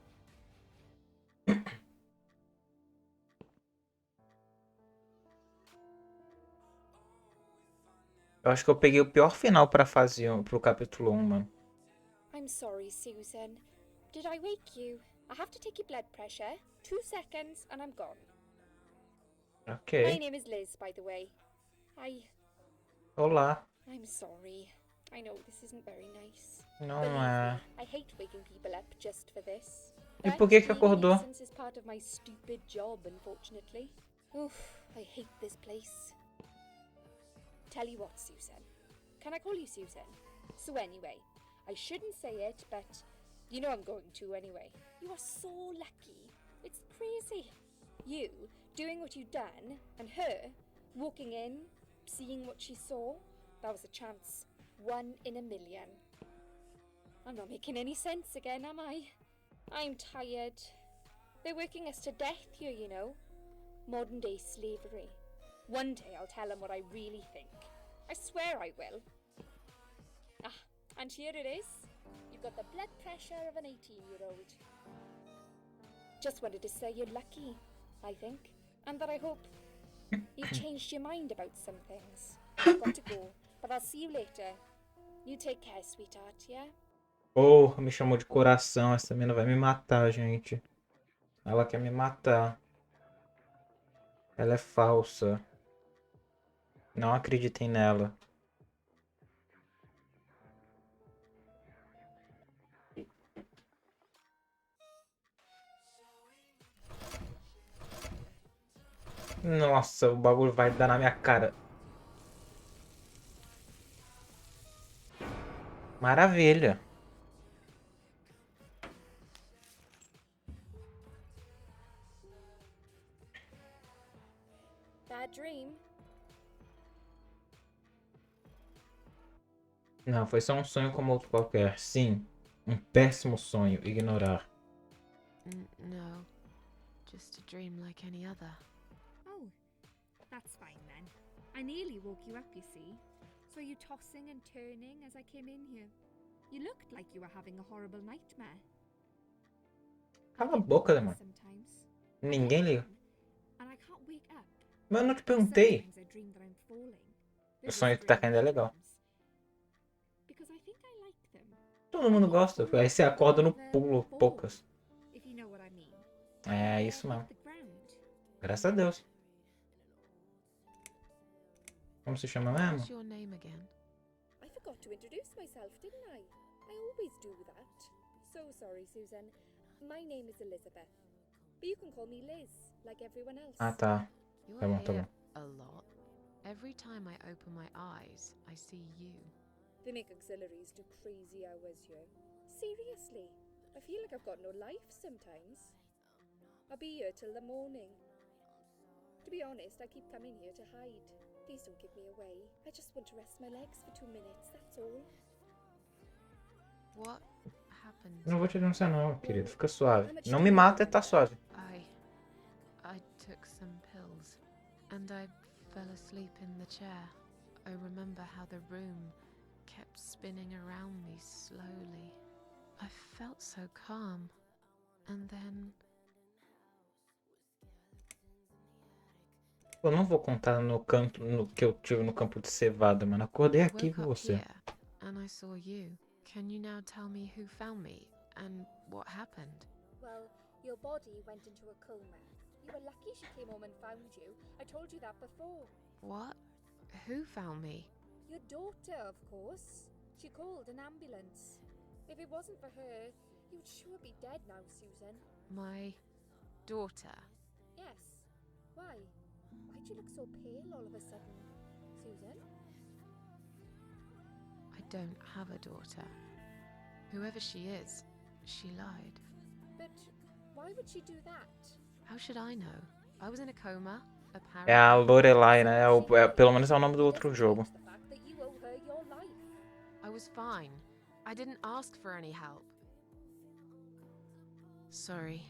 Eu acho que eu peguei o pior final pra fase 1, pro capítulo 1, mano. I'm sorry, Susan. Did I wake you? I have to take your blood pressure. 2 seconds and I'm gone. My Ok. name is Liz, by the way. Olá. I'm sorry. I know this isn't very nice. Não Believe é. me, I hate waking people up just for this. E But por que being a acordou? nuisance is part of my stupid job, unfortunately. Oof, I hate this place. Tell you what, Susan. Can I call you Susan? So anyway, I shouldn't say it, but you know I'm going to anyway. You are so lucky. It's crazy. You doing what you've done, and her walking in, seeing what she saw. That was a chance. 1 in a million. I'm not making any sense again, am I? I'm tired. They're working us to death here, you know. Modern day slavery. One day I'll tell them what I really think. I swear I will. Ah, and here it is. You've got the blood pressure of an 18-year-old. Just wanted to say you're lucky, I think. And that I hope you've changed your mind about some things. I've got to go, but I'll see you later. You take care, sweetheart, yeah? Oh, me chamou de coração. Essa menina vai me matar, gente. Ela quer me matar. Ela é falsa. Não acreditem nela. Nossa, o bagulho vai dar na minha cara. Maravilha. Bad dream? Não, foi só um sonho como outro qualquer. Sim, um péssimo sonho. Ignorar. No, just a dream like any other. Oh, that's fine then. I nearly woke you up, you see. Saw you tossing and turning as I came in here. You looked like you were having a horrible nightmare. Cala a boca, mano. Sometimes. Ninguém liga. And I can't wake up. Mas eu não te perguntei. Sometimes I dream that I'm falling. O sonho que tá caindo é legal. Because I think I like them. Todo mundo gosta. Aí você acorda no pulo, poucas. If you know what I mean. É isso mesmo. The ground. Graças a Deus. Como se chama mesmo? What's your name again? I forgot to introduce myself, didn't I? I always do that. So sorry, Susan. My name is Elizabeth. But you can call me Liz, like everyone else. Ah, tá. You're Tá bom, tá here bom. a lot. Every time I open my eyes, I see you. They make auxiliaries do crazy hours here. Seriously, I feel like I've got no life sometimes. I'll be here till the morning. To be honest, I keep coming here to hide. Please don't give me away. I just want to rest my legs for 2 minutes, that's all. What happened? Não vou te denunciar não, querido. Fica suave. Não me mata e tá suave. I took some pills and I fell asleep in the chair. I remember how the room kept spinning around me slowly. I felt so calm. And then Eu não vou contar no canto no que eu tive no campo de cevada, mano. Acordei I aqui woke com up você. here and I saw you. Can you now tell me who found me and what happened? Well, your body went into a coma. You were lucky she came home and found you. I told you that before. What? Who found me? Your daughter, of course. She called an ambulance. If it wasn't for her, You would sure be dead now, Susan. My daughter. Yes. Why? Why'd you look so pale all of a sudden, Susan? I don't have a daughter. Whoever she is, she lied. But why would she do that? How should I know? I was in a coma, É a apparently. Lorelai, né? Pelo menos é o nome do outro jogo. The fact that you owe her your life. I was fine. I didn't ask for any help. Sorry.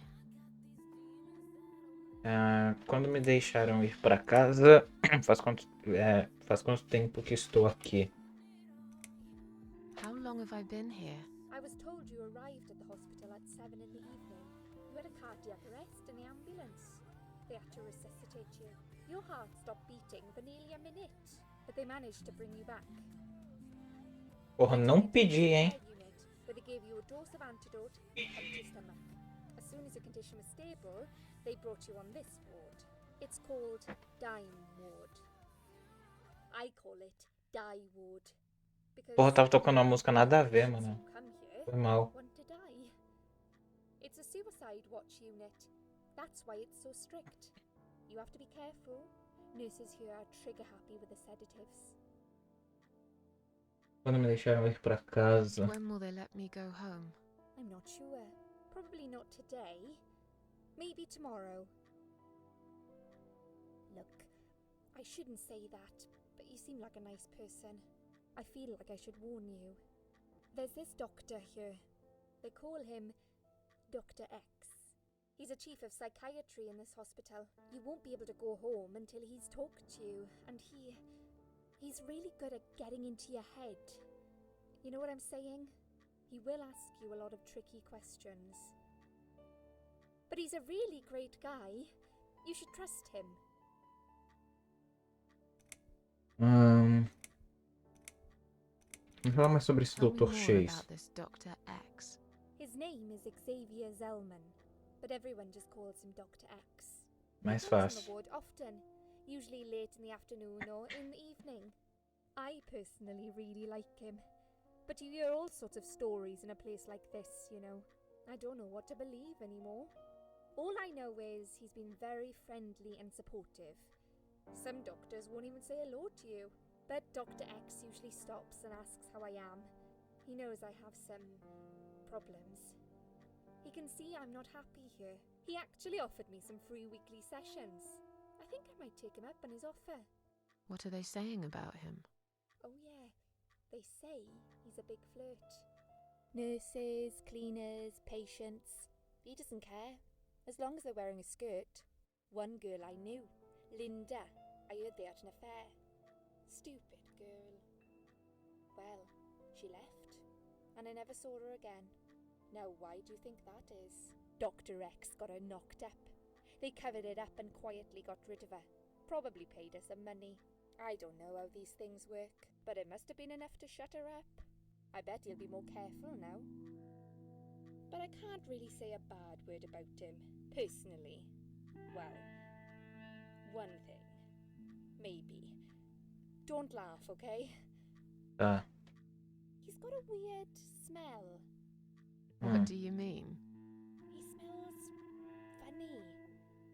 Quando me deixaram ir pra casa, faz quanto tempo que estou aqui? How long have I been here? I was told you arrived at the hospital at 7 in the evening. You had a cardiac arrest in the ambulance. They had to resuscitate you. Your heart stopped beating for nearly a minute, but they managed to bring you back. Porra, não pedi, hein? Where they gave you a dose of antidote, empty stomach. As soon as your condition was stable, they brought you on this ward. It's called Dying Ward. I call it Die Ward. Porra, tava tocando uma música nada a ver, mano. Foi mal. Want to die. It's a suicide watch unit. That's why it's so strict. You have to be careful. Nurses here are trigger happy with the sedatives. Quando me deixaram ir pra casa? When will they let me go home? I'm not sure. Probably not today. Maybe tomorrow. Look, I shouldn't say that, but you seem like a nice person. I feel like I should warn you. There's this doctor here. They call him Dr. X. He's a chief of psychiatry in this hospital. You won't be able to go home until he's talked to you, and he's really good at getting into your head. You know what I'm saying? He will ask you a lot of tricky questions. But he's a really great guy. You should trust him. Vamos falar mais sobre esse Tell me Dr. more Chase. about this Dr. X. His name is Xavier Zellman, but everyone just calls him Dr. X. Mais He comes on fácil. the ward often, usually late in the afternoon or in the evening. I personally really like him, but you hear all sorts of stories in a place like this, you know. I don't know what to believe anymore. All I know is he's been very friendly and supportive. Some doctors won't even say hello to you, but Dr. X usually stops and asks how I am. He knows I have some problems. He can see I'm not happy here. He actually offered me some free weekly sessions. I think I might take him up on his offer. What are they saying about him? Oh yeah, they say he's a big flirt. Nurses, cleaners, patients. He doesn't care, as long as they're wearing a skirt. One girl I knew, Linda, I heard they had an affair. Stupid girl. Well, she left, and I never saw her again. Now why do you think that is? Dr. X got her knocked up. They covered it up and quietly got rid of her. Probably paid her some money. I don't know how these things work, but it must have been enough to shut her up. I bet he'll be more careful now. But I can't really say a bad word about him, personally. Well, one thing. Maybe. Don't laugh, okay? Tá. He's got a weird smell. What do you mean? He smells funny.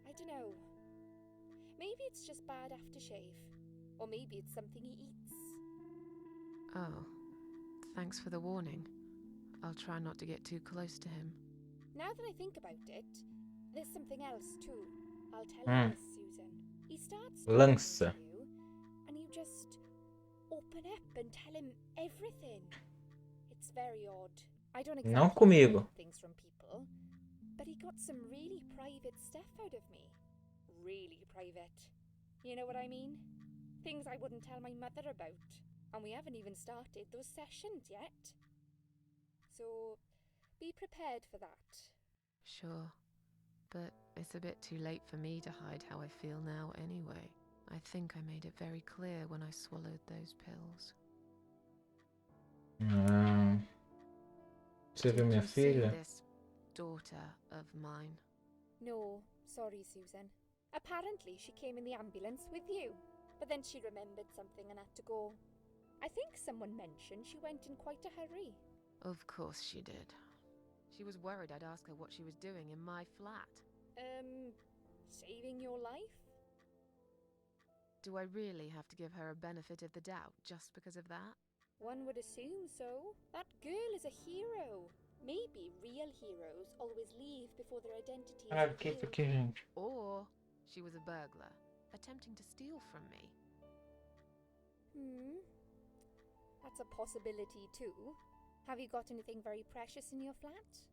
I don't know. Maybe it's just bad aftershave. Or maybe it's something he eats. Oh, thanks for the warning. I'll try not to get too close to him. Now that I think about it, there's something else too. I'll tell you this, Susan. He starts talking Lança. to you, and you just open up and tell him everything. It's very odd. I don't Não exactly comigo. hide things from people, but he got some really private stuff out of me. Really private. You know what I mean? Things I wouldn't tell my mother about. And we haven't even started those sessions yet. So, be prepared for that. Sure, but it's a bit too late for me to hide how I feel now anyway. I think I made it very clear when I swallowed those pills. Você viu Did minha you see filha? this daughter of mine? No, sorry, Susan. Apparently she came in the ambulance with you, but then she remembered something and had to go. I think someone mentioned she went in quite a hurry. Of course she did. She was worried I'd ask her what she was doing in my flat. Saving your life? Do I really have to give her a benefit of the doubt just because of that? One would assume so. That girl is a hero. Maybe real heroes always leave before their identity is Caralho, que é isso revealed. aqui, gente? Or she was a burglar, attempting to steal from me. That's a possibility too. Have you got anything very precious in your flat?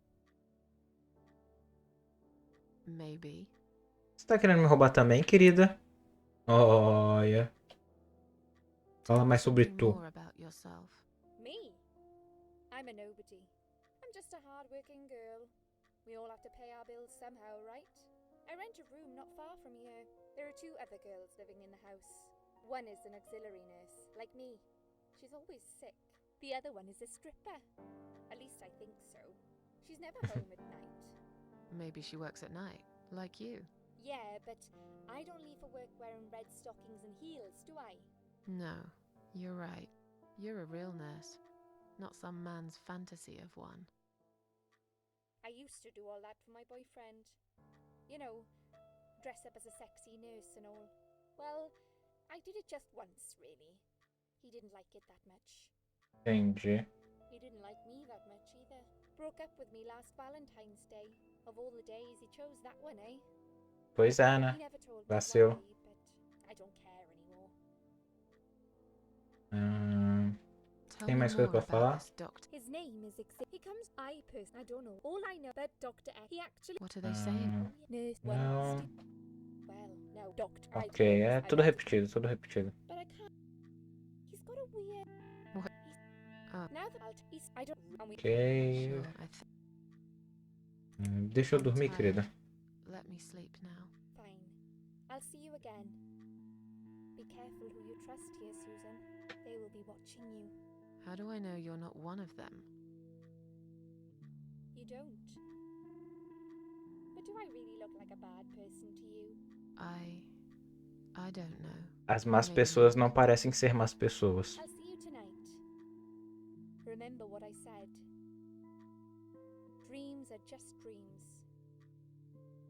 Maybe. Você tá querendo me roubar também, querida? Olha. Fala mais sobre Something tu. more about yourself. Me? I'm a nobody. I'm just a hard-working girl. We all have to pay our bills somehow, right? I rent a room not far from here. There are 2 other girls living in the house. One is an auxiliary nurse, like me. She's always sick. The other one is a stripper. At least I think so. She's never home at night. Maybe she works at night, like you. Yeah, but I don't leave for work wearing red stockings and heels, do I? No, you're right. You're a real nurse, not some man's fantasy of one. I used to do all that for my boyfriend. You know, dress up as a sexy nurse and all. Well, I did it just once, really. He didn't like it that much. Entendi. He didn't like me that much either. Broke up with me last Valentine's Day. Of all the days, he chose that one, eh? Pois é, He né? never told me Vacilo. why, but I don't care anymore. Tell Tem me mais coisa more pra falar? about this doctor. His name is He comes I don't know. All I know about Dr. X. He actually What are they saying? nurse Não. Well, no, doctor. Ok, é tudo repetido, tudo repetido. But I can't. He's got a weird. What? Oh. Now that he's, I don't. And we. Ok. Sure, Deixa eu I'm dormir, tired. querida. Let me sleep now. Fine. I'll see you again. Be careful who you trust here, Susan. They will be watching you. How do I know you're not one of them? You don't. But do I really look like a bad person to you? I don't know. As más Maybe pessoas not. não parecem ser más pessoas. I'll see you tonight. Remember what I said. Dreams are just dreams.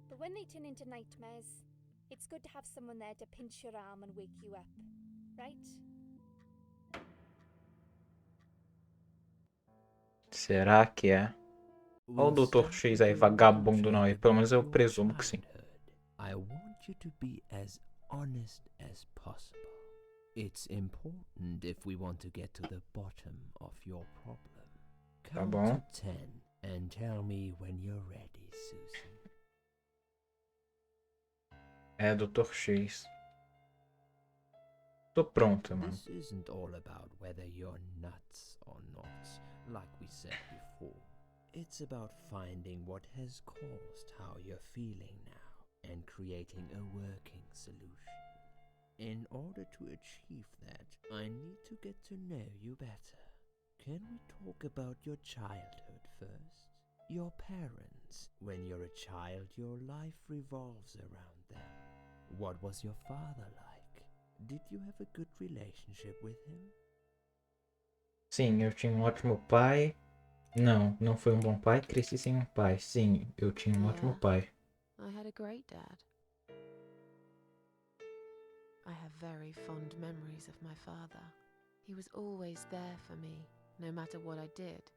But when they turn into nightmares, it's good to have someone there to pinch your arm and wake you up, right? Será que é? Olha o We'll Dr. start X with aí, a vagabundo little não aí. trip Pelo menos eu about your presumo que sim. childhood. I want you to be as honest as possible. It's important if we want to get to the bottom of your problem. Tá Count bom. to 10 and tell me when you're ready, Susan. É, Dr. X. Tô pronta, mano. This isn't all about whether you're nuts or not, like we said before. It's about finding what has caused how you're feeling now and creating a working solution. In order to achieve that, I need to get to know you better. Can we talk about your childhood first? Your parents. When you're a child, your life revolves around them. What was your father like? Did you have a good relationship with him? Sim, eu tinha um ótimo pai. Não, não foi um bom pai. Cresci sem um pai. Sim, eu tinha um ótimo Yeah. pai. I had a great dad. I have very fond memories of my father. He was always there for me, no matter what I did.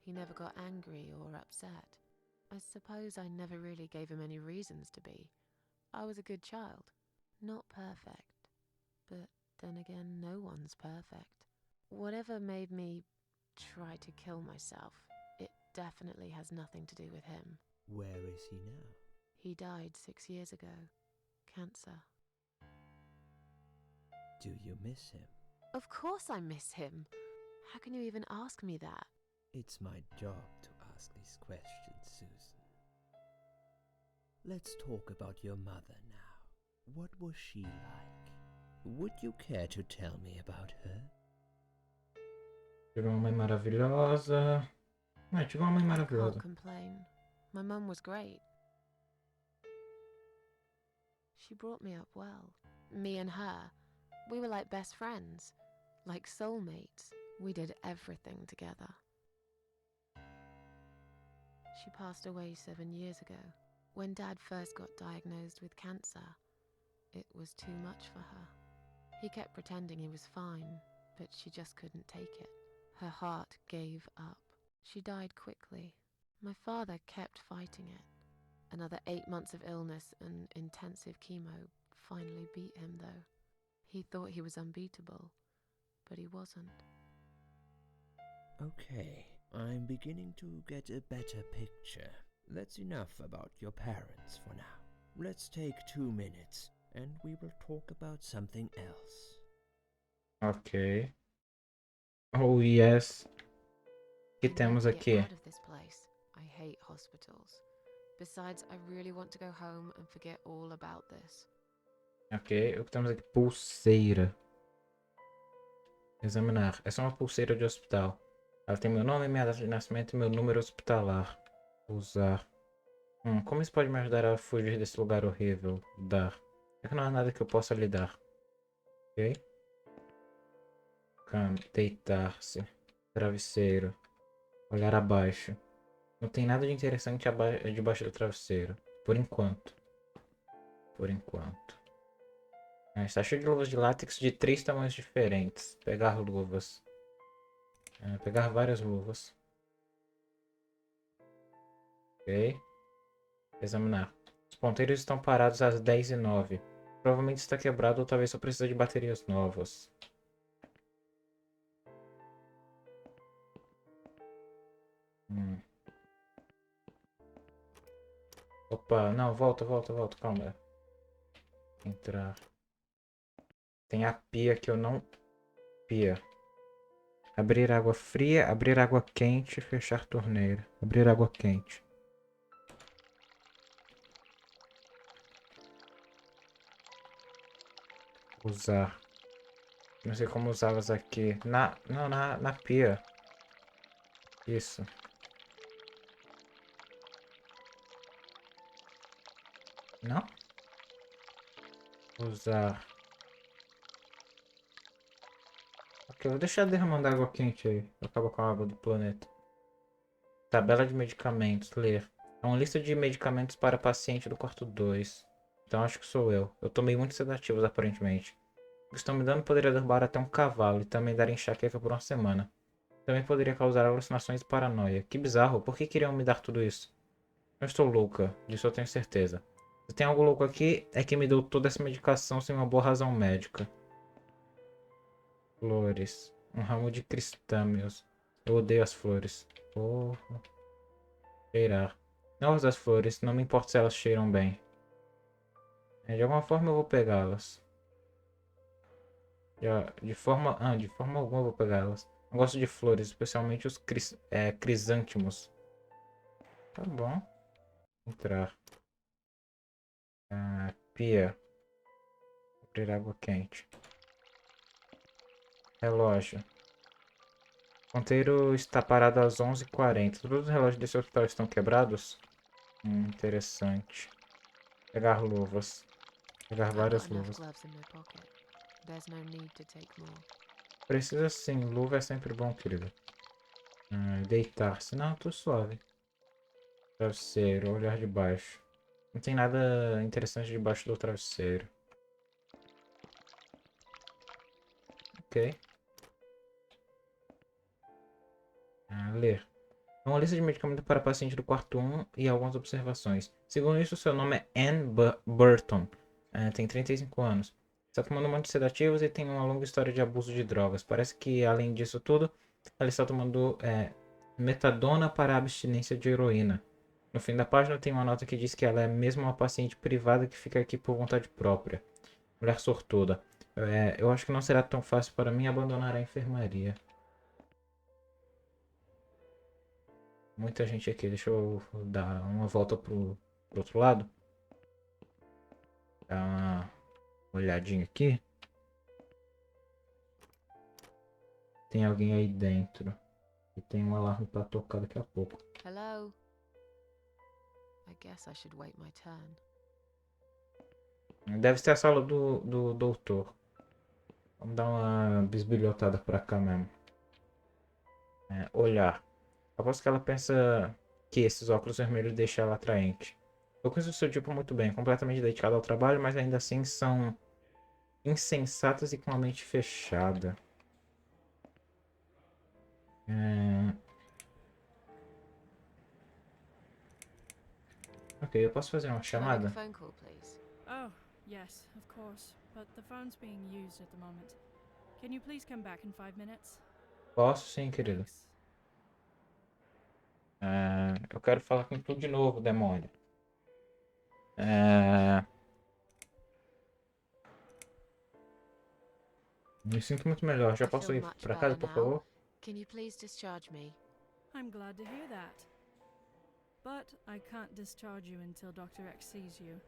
He never got angry or upset. I suppose I never really gave him any reasons to be. I was a good child. Not perfect. But then again, no one's perfect. Whatever made me try to kill myself, it definitely has nothing to do with him. Where is he now? He died 6 years ago. Cancer. Do you miss him? Of course I miss him. How can you even ask me that? It's my job to ask these questions, Susan. Let's talk about your mother now. What was she like? Would you care to tell me about her? Tive uma mãe maravilhosa. Tive uma mãe I maravilhosa. can't complain. My mum was great. She brought me up well. Me and her, we were like best friends, like soulmates. We did everything together. She passed away 7 years ago. When Dad first got diagnosed with cancer, it was too much for her. He kept pretending he was fine, but she just couldn't take it. Her heart gave up. She died quickly. My father kept fighting it. Another 8 months of illness and intensive chemo finally beat him, though. He thought he was unbeatable, but he wasn't. Okay, I'm beginning to get a better picture. That's enough about your parents for now. Let's take 2 minutes, and we will talk about something else. Ok. Oh, yes. O que I need temos to get aqui? out of this place. I hate hospitals. Besides, I really want to go home and forget all about this. Ok, o que temos aqui? Pulseira. Examinar. Essa é uma pulseira de hospital. Ela tem meu nome, minha data de nascimento e meu número hospitalar. Usar. Como isso pode me ajudar a fugir desse lugar horrível? Dar. É que não há nada que eu possa lhe dar. Ok? Cama. Deitar-se. Travesseiro. Olhar abaixo. Não tem nada de interessante debaixo do travesseiro. Por enquanto. Por enquanto. Está cheio de luvas de látex de 3 tamanhos diferentes. Pegar luvas. Pegar várias luvas. Ok. Examinar. Os ponteiros estão parados às 10h09. Provavelmente está quebrado ou talvez só precisa de baterias novas. Opa, não, volta, calma. Entrar. Tem a pia que eu não... Pia. Abrir água fria, abrir água quente, fechar torneira. Abrir água quente. Usar. Não sei como usá-las aqui. Não, na pia. Isso. Não? Usar. Ok, vou deixar derramando água quente aí. Acaba com a água do planeta. Tabela de medicamentos. Ler. É uma lista de medicamentos para paciente do quarto 2. Então acho que sou eu. Eu tomei muitos sedativos aparentemente. O que estão me dando poderia derrubar até um cavalo e também dar enxaqueca por uma semana. Também poderia causar alucinações e paranoia. Que bizarro, por que queriam me dar tudo isso? Eu estou louca, disso eu tenho certeza. Se tem algo louco aqui, é que me deu toda essa medicação sem uma boa razão médica. Flores. Um ramo de cristâmeos. Eu odeio as flores. Porra. Cheirar. Não gosto das flores, não me importa se elas cheiram bem. De alguma forma eu vou pegá-las. De forma alguma eu vou pegá-las. Não gosto de flores, especialmente os crisântemos. Tá bom. Entrar. Pia. Abrir água quente. Relógio. O ponteiro está parado às 11h40. Todos os relógios desse hospital estão quebrados? Interessante. Pegar luvas. Pegar I've várias got enough luvas. gloves in my pocket. There's no need to take more. Precisa sim. Luva é sempre bom, querido. Deitar-se. Não, tô suave. Travesseiro. Olhar de baixo. Não tem nada interessante debaixo do travesseiro. Ok. Ler. É uma lista de medicamentos para paciente do quarto 1 e algumas observações. Segundo isso, seu nome é Anne Burton. Tem 35 anos. Está tomando um monte de sedativos e tem uma longa história de abuso de drogas. Parece que, além disso tudo, ela está tomando metadona para abstinência de heroína. No fim da página tem uma nota que diz que ela é mesmo uma paciente privada que fica aqui por vontade própria. Mulher sortuda. Eu acho que não será tão fácil para mim abandonar a enfermaria. Muita gente aqui. Deixa eu dar uma volta pro outro lado. Dar uma olhadinha aqui. Tem alguém aí dentro. E tem um alarme para tocar daqui a pouco. Hello? I guess I should wait my turn. Deve ser a sala do doutor. Vamos dar uma bisbilhotada pra cá mesmo. Olhar. Aposto que ela pensa que esses óculos vermelhos deixam ela atraente. Eu conheço o seu tipo muito bem, completamente dedicado ao trabalho, mas ainda assim são insensatas e com a mente fechada. Ok, eu posso fazer uma Can I make a chamada? phone call, please? Oh, yes, of course. But the phone's being used at the moment. Can you please come back in 5 minutes? Posso sim, querido. Thanks. Eu quero falar com tu de novo, demônio. Me sinto muito melhor. Já I posso feel ir much pra casa, better por now. favor? Can you please discharge me? I'm glad to hear that. But I can't discharge you until Dr. X sees you.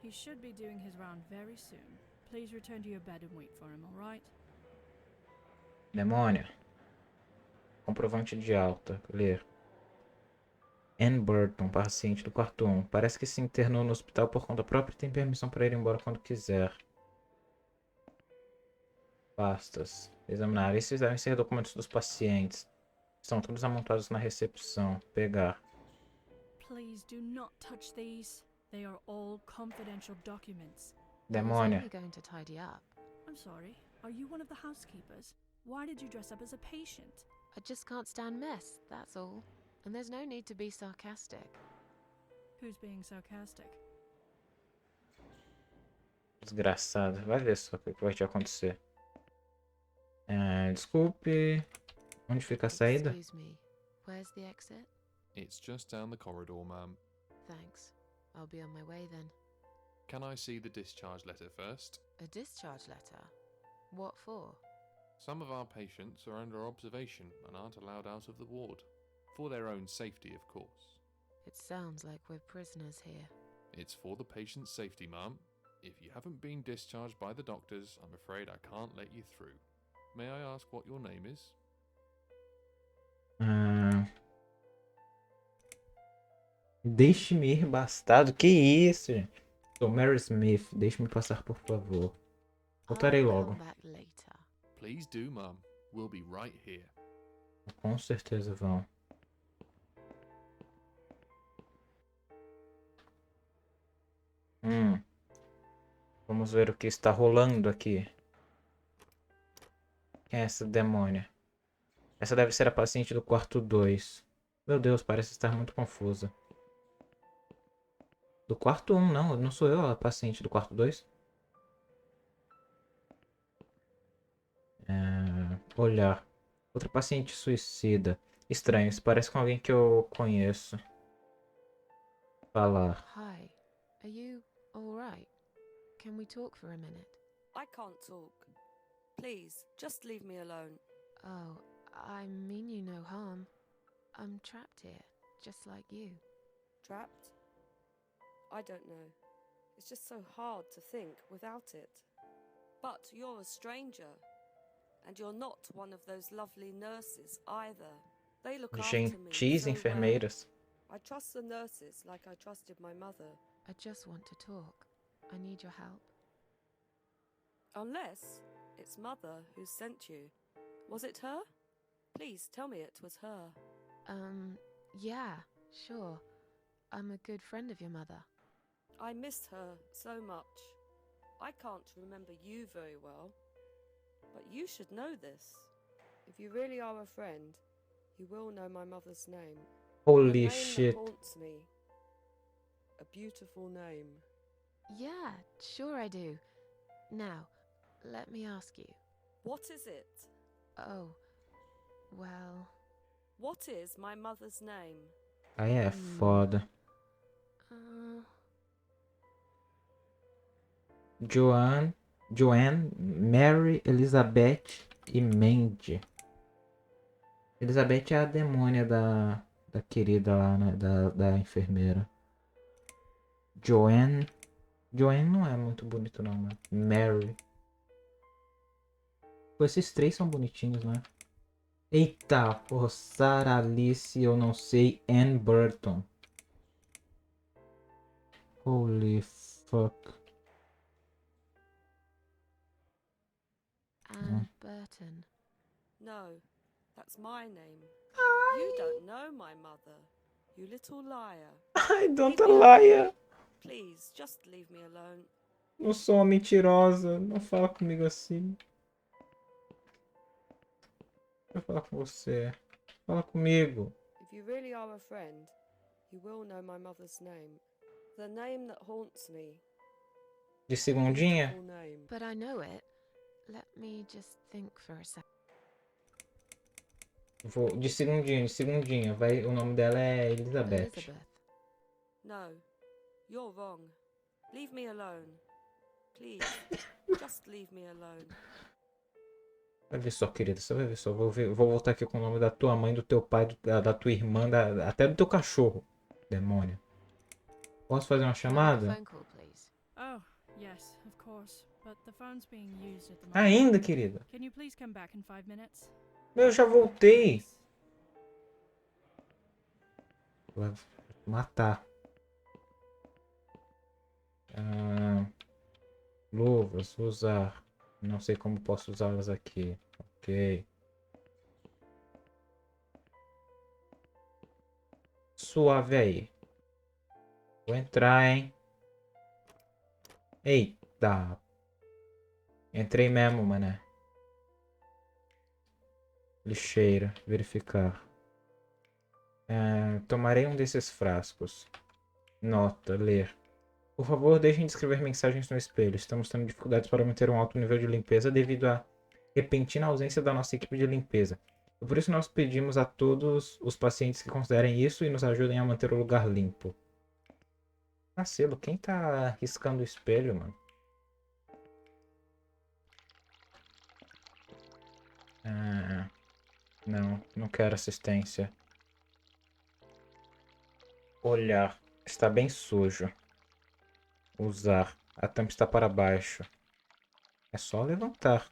He should be doing his round very soon. Please return to your bed and wait for him, alright? Demônio. Comprovante de alta. Ler. Ann Burton, paciente do quarto 1. Parece que se internou no hospital por conta própria e tem permissão para ir embora quando quiser. Pastas. Examinar. Esses devem ser documentos dos pacientes. Estão todos amontados na recepção. Pegar. Please do not touch these. They are all confidential documents. I was Demônio. only going to tidy up. I'm sorry, are you one of the housekeepers? Why did you dress up as a patient? I just can't stand mess, that's all. And there's no need to be sarcastic. Who's being sarcastic? Desgraçado. Vai ver só o que vai te acontecer. Desculpe. Onde fica a saída? Excuse me, where's the exit? It's just down the corridor, ma'am. Thanks. I'll be on my way then. Can I see the discharge letter first? A discharge letter? What for? Some of our patients are under observation and aren't allowed out of the ward. For their own safety, of course. It sounds like we're prisoners here. It's for the patient's safety, ma'am. If you haven't been discharged by the doctors, I'm afraid I can't let you through. May I ask what your name is? Deixe-me ir, bastardo. Que isso, gente? Sou Mary Smith. Deixe-me passar, por favor. Voltarei I'll logo. come back later. Please do, ma'am. We'll be right here. Com certeza vão. Vamos ver o que está rolando aqui. Quem é essa demônia? Essa deve ser a paciente do quarto 2. Meu Deus, parece estar muito confusa. Do quarto 1, não sou eu a paciente do quarto 2. Olhar. Outra paciente suicida. Estranho, isso parece com alguém que eu conheço. Falar. Hi. Are you alright? Can we talk for a minute? I can't talk. Please, just leave me alone. Oh, I mean you no harm. I'm trapped here, just like you. Trapped? I don't know. It's just so hard to think without it. But you're a stranger. And you're not one of those lovely nurses either. They look after me Gentis so well. enfermeiras. I trust the nurses like I trusted my mother. I just want to talk. I need your help. Unless it's Mother who sent you. Was it her? Please tell me it was her. Yeah, sure. I'm a good friend of your mother. I miss her so much. I can't remember you very well. But you should know this. If you really are a friend, you will know my mother's name. Holy a name shit. that haunts me. A beautiful name. Yeah, sure I do. Now, let me ask you. What is it? Oh, well... What is my mother's name? Aí é foda. Joanne, Mary, Elizabeth e Mandy. Elizabeth é a demônia da querida lá, né? Da enfermeira. Joanne não é muito bonito não, mano. Mary. Pô, esses três são bonitinhos, né? Eita, porra, Sarah Alice, eu não sei, Ann Burton. Holy fuck. Ann Burton. No, that's my name. You don't know my mother. You little liar. Ai, don't Leave me alone. lie. Please, just leave me alone. Não sou uma mentirosa. Não fala comigo assim. Deixa eu falar com você. Fala comigo. If you really are a friend, you will know my mother's name. The name that haunts me. De segundinha? Beautiful name. But I know it. Let me just think for a second. Vou de segundinha, de segundinha. Vai, o nome dela é Elizabeth. Elizabeth. No, you're wrong. Leave me alone. Please, just leave me alone. Vai ver só, querida. Você vai ver só. Vou voltar aqui com o nome da tua mãe, do teu pai, da tua irmã, até do teu cachorro. Demônio. Posso fazer uma Can I have a chamada? phone call, please? Oh, yes, of course. But the phone's being used at the moment. Ainda, querida? Can you please come back in 5 minutes? Eu já voltei. Vai matar. Luvas, usar. Não sei como posso usá-las aqui. Ok. Suave aí. Vou entrar, hein? Eita. Entrei mesmo, mané. Lixeira. Verificar. Tomarei um desses frascos. Nota. Ler. Por favor, deixem de escrever mensagens no espelho. Estamos tendo dificuldades para manter um alto nível de limpeza devido à repentina ausência da nossa equipe de limpeza. Por isso nós pedimos a todos os pacientes que considerem isso e nos ajudem a manter o lugar limpo. Selo, quem tá riscando o espelho, mano? Não quero assistência. Olhar. Está bem sujo. Usar. A tampa está para baixo. É só levantar.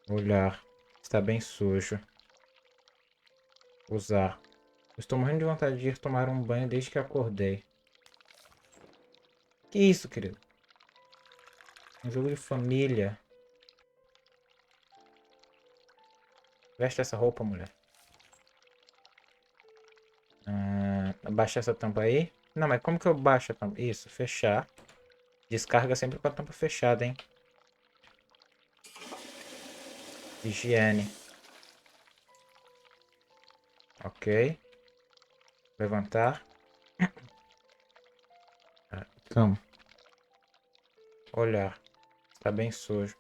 Olhar. Está bem sujo. Usar. Estou morrendo de vontade de ir tomar um banho desde que acordei. Que isso, querido? Um jogo de família. Veste essa roupa, mulher. Abaixa essa tampa aí. Não, mas como que eu baixo a tampa? Isso, fechar. Descarga sempre com a tampa fechada, hein? Higiene. Ok. Levantar. Calma. Olhar. Tá bem sujo.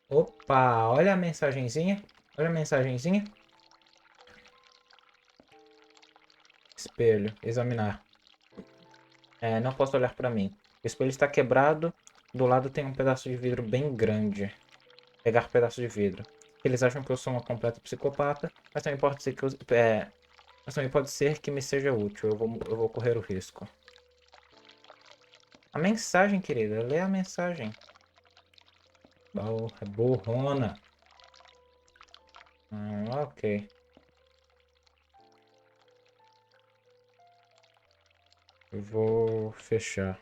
Opa, olha a mensagenzinha. Olha a mensagenzinha. Espelho. Examinar. Não posso olhar pra mim. O espelho está quebrado. Do lado tem um pedaço de vidro bem grande. Pegar pedaço de vidro. Eles acham que eu sou uma completa psicopata. Mas também pode ser que mas também pode ser que me seja útil. Eu vou correr o risco. A mensagem, querida. Lê a mensagem. Oh, é burrona. Ok. Eu vou fechar.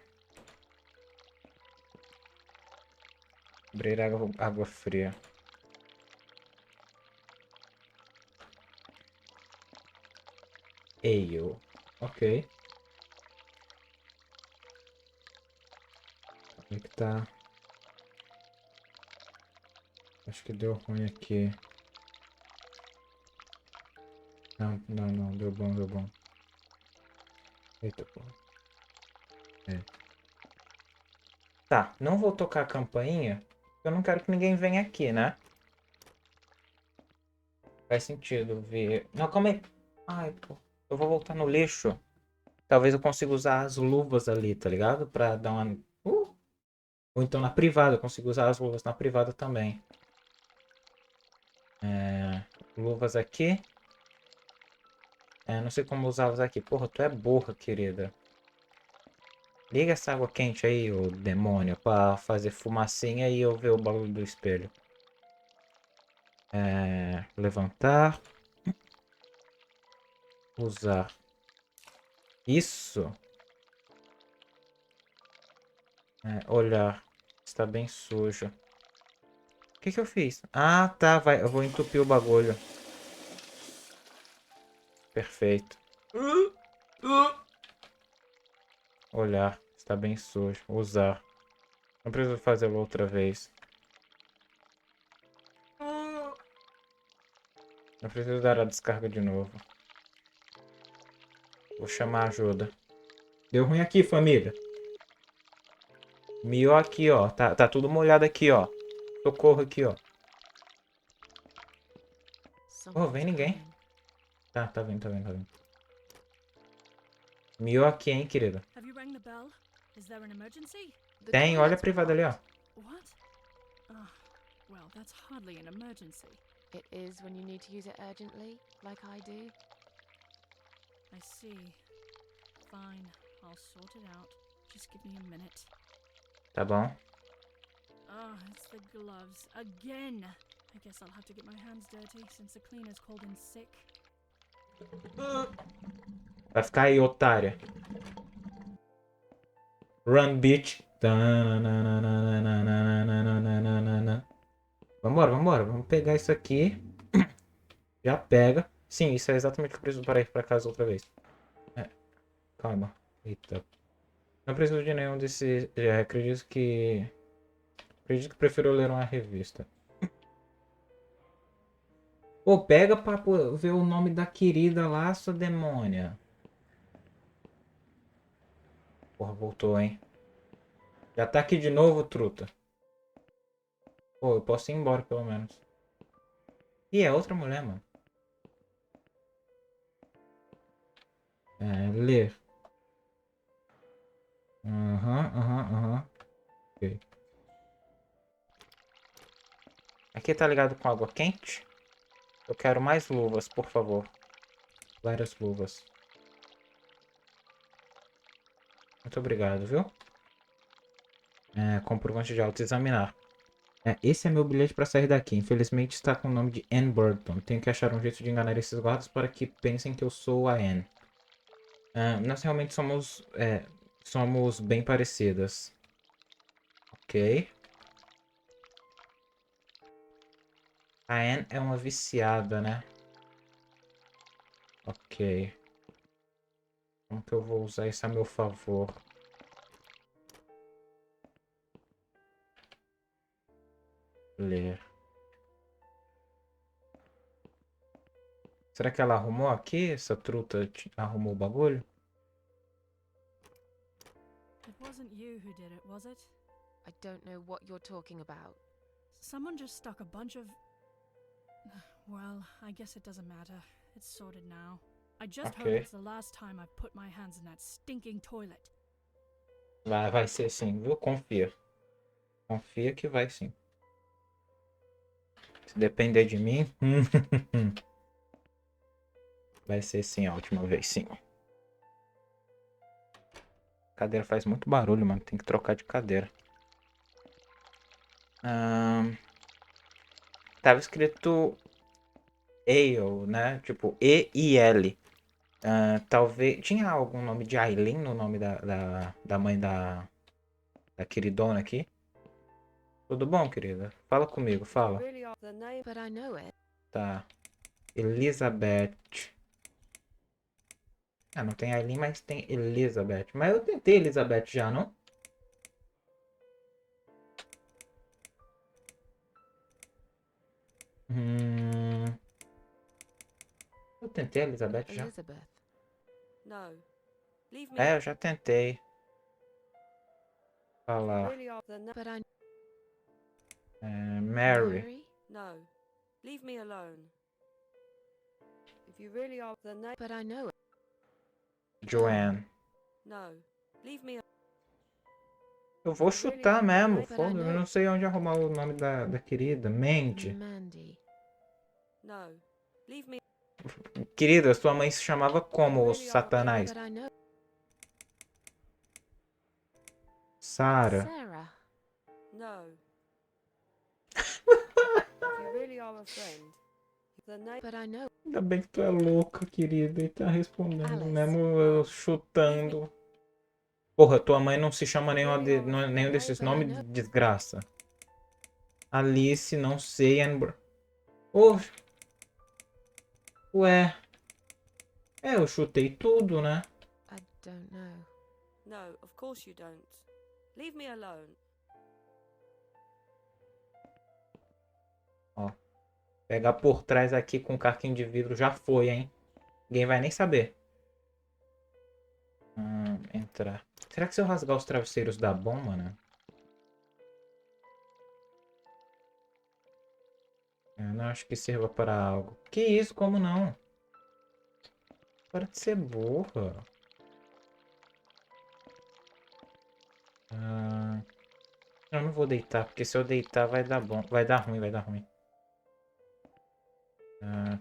Abrir água fria. Ale. Ok. Como é que tá? Acho que deu ruim aqui. Não. Deu bom. Eita, pô. Tá, não vou tocar a campainha. Eu não quero que ninguém venha aqui, né? Faz sentido ver. Não, calma aí. Ai, pô. Eu vou voltar no lixo. Talvez eu consiga usar as luvas ali, tá ligado? Pra dar uma... Ou então na privada. Eu consigo usar as luvas na privada também. Luvas aqui. Não sei como usá-las aqui. Porra, tu é burra, querida. Liga essa água quente aí, ô demônio, pra fazer fumacinha e eu ver o bagulho do espelho. Levantar. Usar. Isso. Olhar. Está bem sujo. O que eu fiz? Ah, tá. Eu vou entupir o bagulho. Perfeito. Olhar. Está bem sujo. Usar. Não preciso fazê-lo outra vez. Não preciso dar a descarga de novo. Vou chamar ajuda. Deu ruim aqui, família. Miou aqui, ó. Tá tudo molhado aqui, ó. Socorro aqui, ó. Oh, vem ninguém. Tá vindo, tá vindo, tá vindo. Miou aqui, hein, querida. Have you rang the bell? Is there an emergency? Tem, olha a privada ali, ó. What? Oh, well, that's hardly an emergency. It is when you need to use it urgently, like I do. I see. Fine, I'll sort it out. Just give me a minute. Tá bom. Oh, it's the gloves. Again! I guess I'll have to get my hands dirty since the cleaner's called in sick. Vai ficar aí, otária. Run, bitch. Vambora, vambora. Vamos pegar isso aqui. Já pega. Sim, isso é exatamente o que eu preciso para ir para casa outra vez. Calma. Eita. Não preciso de nenhum desses. Acredito que prefiro ler uma revista. Pô, pega pra ver o nome da querida lá, sua demônia. Porra, voltou, hein? Já tá aqui de novo, truta. Pô, eu posso ir embora, pelo menos. Ih, é outra mulher, mano. Ler. Aham. Ok. Aqui tá ligado com água quente? Eu quero mais luvas, por favor. Várias luvas. Muito obrigado, viu? Comprovante de autoexaminar. Esse é meu bilhete para sair daqui. Infelizmente está com o nome de Anne Burton. Tenho que achar um jeito de enganar esses guardas para que pensem que eu sou a Anne. Nós realmente somos bem parecidas. Ok. A Anne é uma viciada, né? Ok. Como que eu vou usar isso a meu favor? Ler. Será que ela arrumou aqui? Essa truta arrumou o bagulho? It wasn't you who did it, was it? I don't know what you're talking about. Someone just stuck a bunch of... Well, I guess it doesn't matter. It's sorted now. I just hope it's the last time I've put my hands in that stinking toilet. Vai ser sim, viu? Confia. Confia que vai sim. Se depender de mim... vai ser sim a última vez, sim. A cadeira faz muito barulho, mano. Tem que trocar de cadeira. Tava escrito Ale, né? Tipo E-I-L. Talvez... Tinha algum nome de Aileen no nome da mãe da queridona aqui? Tudo bom, querida? Fala comigo, fala. But I know it. Tá. Elizabeth. Não tem Aileen, mas tem Elizabeth. Mas eu tentei Elizabeth já, não? Eu tentei Elizabeth já. No. Leave me. Eu já tentei. Falar. But I... Mary. No. Leave me alone. If you really are the name. But I know it. Joanne. No. Leave me. Eu vou chutar mesmo. Foda, eu não sei onde arrumar o nome da querida. Mente. Mandy. No. Leave me. Querida, sua mãe se chamava como, Satanás? But I know. Sarah. Sarah. No. If you really are a friend. The name. But I know. Ainda bem que tu é louca, querida, e tá respondendo Alice. mesmo eu chutando. Porra, tua mãe não se chama nenhum desses nomes de desgraça. Alice, não sei, Amber. Oh. Ué. É, eu chutei tudo, né? I don't know. No, of course you don't. Leave me alone. Ó. Pegar por trás aqui com o caquinho de vidro já foi, hein? Ninguém vai nem saber. Entrar. Será que se eu rasgar os travesseiros dá bom, mano? Eu não acho que sirva para algo. Que isso? Como não? Para de ser burra. Eu não vou deitar, porque se eu deitar vai dar bom. Vai dar ruim, vai dar ruim.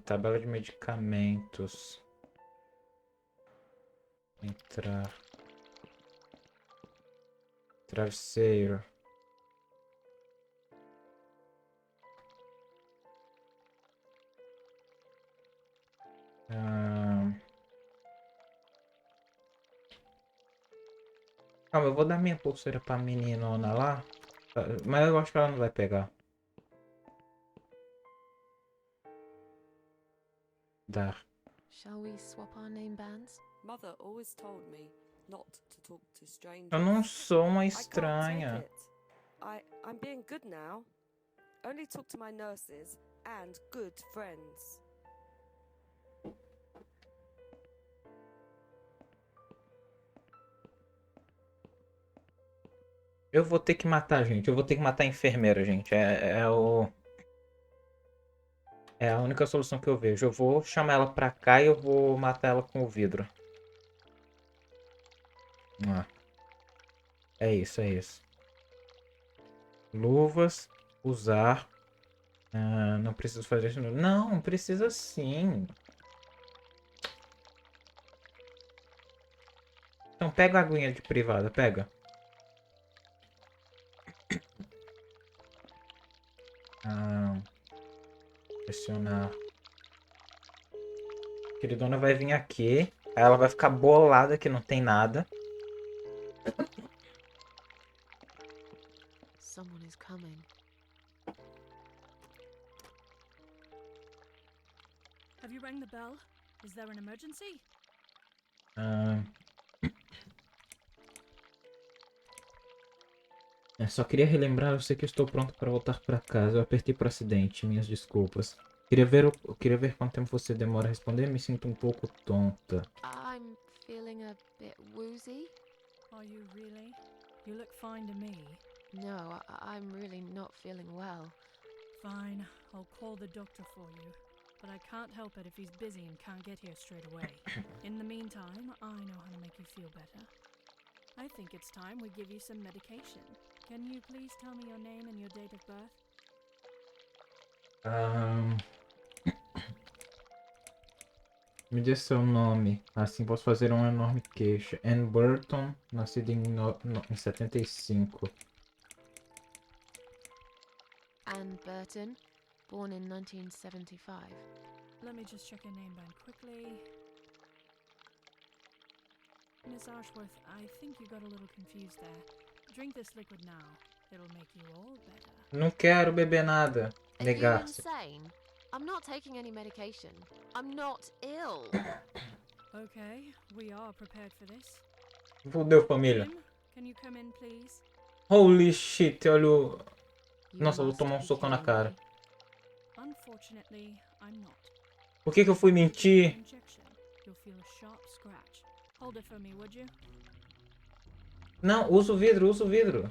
Tabela de medicamentos. Entrar. Travesseiro. Calma, eu vou dar minha pulseira pra meninona lá. Mas eu acho que ela não vai pegar. Dar. Shall we swap our name bands? Mother always told me not to talk to strangers. Eu não sou uma I can't take estranha. it. I'm being good now. Only talk to my nurses and good friends. Eu vou ter que matar, gente. Eu vou ter que matar a enfermeira, gente. É a única solução que eu vejo. Eu vou chamar ela pra cá e eu vou matar ela com o vidro. É isso, é isso. Luvas. Usar. Não preciso fazer isso. Não, precisa sim. Então pega a aguinha de privada, pega. Pressionar. A queridona vai vir aqui. Aí ela vai ficar bolada que não tem nada. Someone is coming. Have you rang the bell? Is there an emergency? Só queria relembrar, eu sei que estou pronto para voltar para casa. Eu apertei por acidente, minhas desculpas. Queria ver quanto tempo você demora a responder. Me sinto um pouco tonta. I'm feeling a bit woozy. Are you really? You look fine to me. No, I'm really not feeling well. Fine, I'll call the doctor for you. But I can't help it if he's busy and can't get here straight away. In the meantime, I know how to make you feel better. I think it's time we give you some medication. Can you please tell me your name and your date of birth? Me dê seu nome. Assim posso fazer uma enorme queixa. Anne Burton, nascida em 75. Anne Burton, born in 1975. Let me just check your name band quickly. Miss Ashworth, I think you got a little confused there. Drink this liquid now. It'll make you all better. Não quero beber nada. Are you Negar-se. insane? I'm not taking any medication. I'm not ill. Okay, we are prepared for this. Fudeu, família. Jim, can you come in, please? Holy shit, olha o... You Nossa, eu vou must tomar um be socão na kidding cara. me. Unfortunately, I'm not. Por que eu fui mentir? Injection. You'll feel a sharp scratch. Hold it for me, would you? Não, usa o vidro, usa o vidro.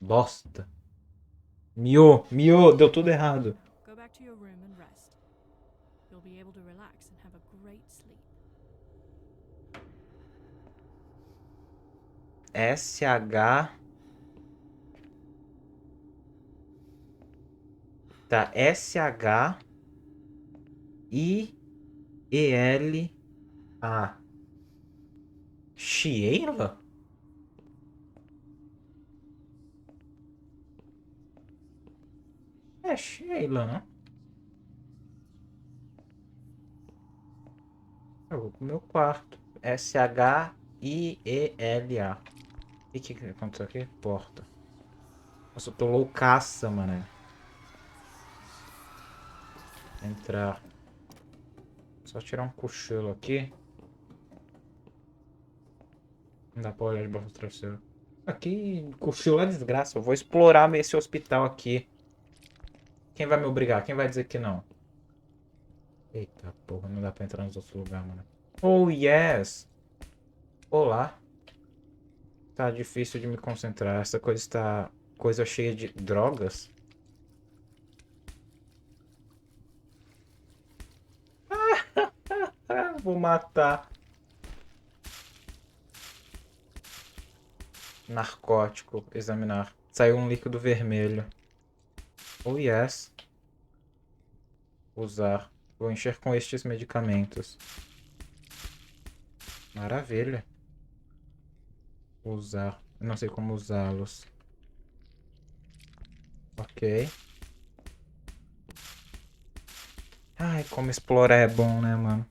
Bosta. Miou, deu tudo errado. Go back to your room and rest. You'll be able to relax and have a great sleep. SH. Tá, SHIELA. Sheila? É Sheila, não? Eu vou pro meu quarto. SHIELA. E o que aconteceu aqui? Porta. Nossa, eu tô loucaça, mano. Entrar. Só tirar um cochilo aqui. Não dá pra olhar debaixo do travesseiro. Aqui, cochilo é desgraça. Eu vou explorar esse hospital aqui. Quem vai me obrigar? Quem vai dizer que não? Eita porra, não dá pra entrar nos outros lugares, mano. Oh, yes! Olá. Tá difícil de me concentrar. Essa coisa está... Coisa cheia de drogas. Vou matar. Narcótico. Examinar. Saiu um líquido vermelho. Oh, yes. Usar. Vou encher com estes medicamentos. Maravilha. Usar. Eu não sei como usá-los. Ok. Ai, como explorar é bom, né, mano?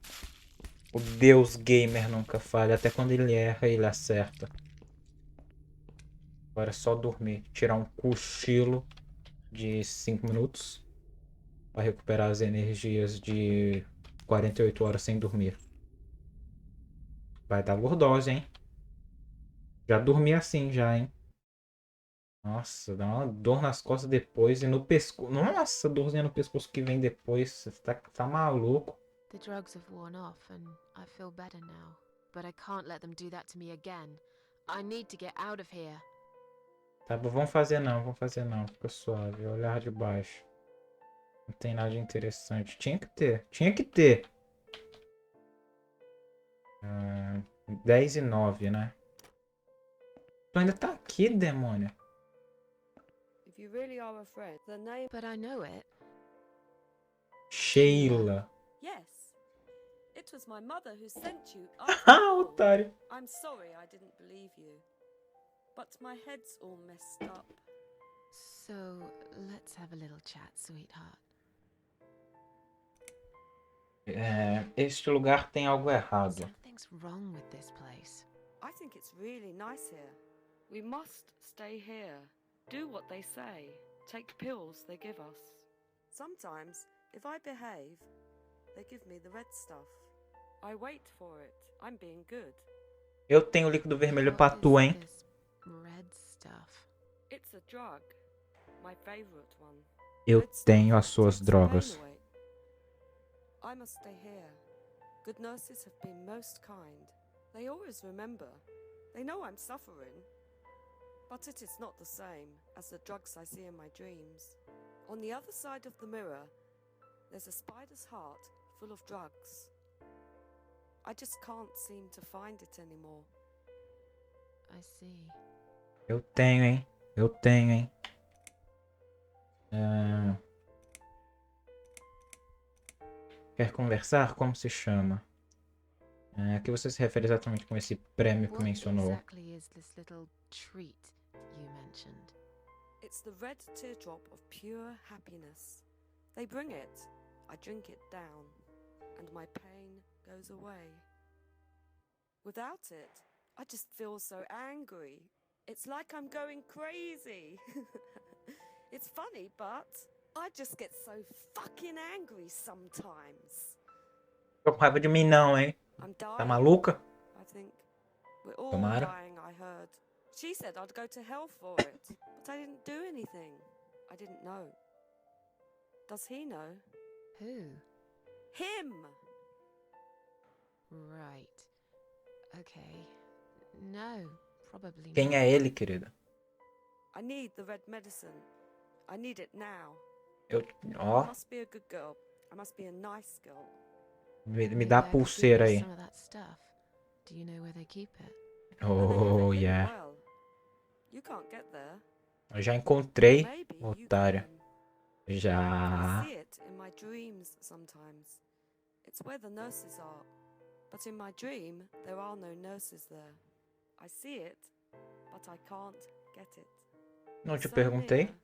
O Deus gamer nunca falha. Até quando ele erra, ele acerta. Agora é só dormir. Tirar um cochilo de 5 minutos. Para recuperar as energias de 48 horas sem dormir. Vai dar lordose, hein? Já dormi assim, já, hein? Nossa, dá uma dor nas costas depois e no pescoço. Nossa, dorzinha no pescoço que vem depois. Você tá maluco. The drugs have worn off and I feel better now. But I can't let them do that to me again. I need to get out of here. Tá bom, vamos fazer não. Fica suave, olhar de baixo. Não tem nada de interessante. Tinha que ter. 10 e 9, né? Tu ainda tá aqui, demônio. If you really are a friend, the name. But I know it. Sheila. Yes. It was my mother who sent you. Ah, otário. I'm sorry I didn't believe you. But my head's all messed up. So, let's have a little chat, sweetheart. Este lugar tem algo errado. Something's wrong with this place. I think it's really nice here. We must stay here. Do what they say. Take pills they give us. Sometimes, if I behave, they give me the red stuff. I wait for it. I'm being good. Eu tenho líquido vermelho pra tu, hein? Red stuff. It's a drug. My favorite one. Eu tenho as suas drogas. I must stay here. Good nurses have been most kind. They always remember. They know I'm suffering. But it is not the same as the drugs I see in my dreams. On the other side of the mirror, there's a spider's heart full of drugs. I just can't seem to find it anymore. I see. Eu tenho, hein? Eu tenho, hein? Quer conversar? Como se chama? A que você se refere exatamente com esse prêmio que mencionou? What exactly is this little treat you mentioned? It's the red teardrop of pure happiness. They bring it, I drink it down, and my pain goes away. Without it, I just feel so angry. It's like I'm going crazy. It's funny, but I just get so fucking angry sometimes. Tô com raiva de mim não, hein? Tá maluca? I think we're all Tomara. dying, I heard. She said I'd go to hell for it, but I didn't do anything. I didn't know. Does he know? Who? Him! Right. Okay. No, probably Quem not. é ele, querida? I need the red medicine. I need it now. I Ó, must be a good girl. I must be a nice girl. me dá a pulseira aí. Some of that stuff. Do you know where they keep it? Oh, They yeah. well. You can't get there. Eu já encontrei, Maybe you otária. can. Já. I see it in my dreams sometimes. It's where the nurses are. But in my dream, there are no nurses there. I see it, but I can't get it. Não te So perguntei. near,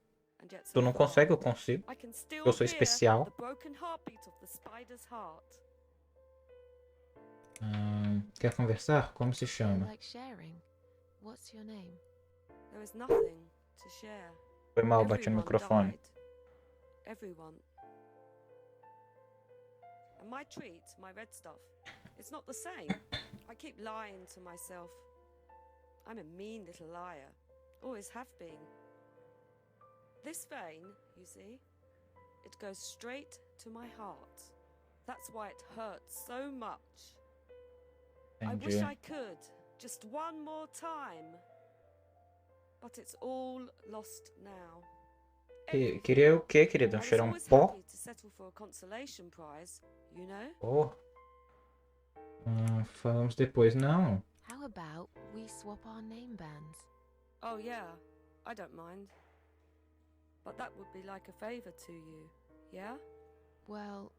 and yet so Tu não far. consegue, eu consigo. I can still Eu sou hear especial. the broken heartbeat of the spider's heart. Quer conversar? Como se chama? Like sharing. What's your name? There is nothing to share. Foi mal, bati no Everyone microfone. died. Everyone. And my treat, my red stuff, it's not the same. I keep lying to myself. I'm a mean little liar. Always have been. This vein, you see, it goes straight to my heart. That's why it hurts so much. I wish Entendi. I could, just one more time. But it's all lost now. Queria o quê, querida? I was Cheirar um always pó? happy to settle for a consolation prize, you know? Oh. Falamos depois. Não. How about we swap our name bands? Oh yeah, I don't mind. But that would be like a favor to you, yeah? Well,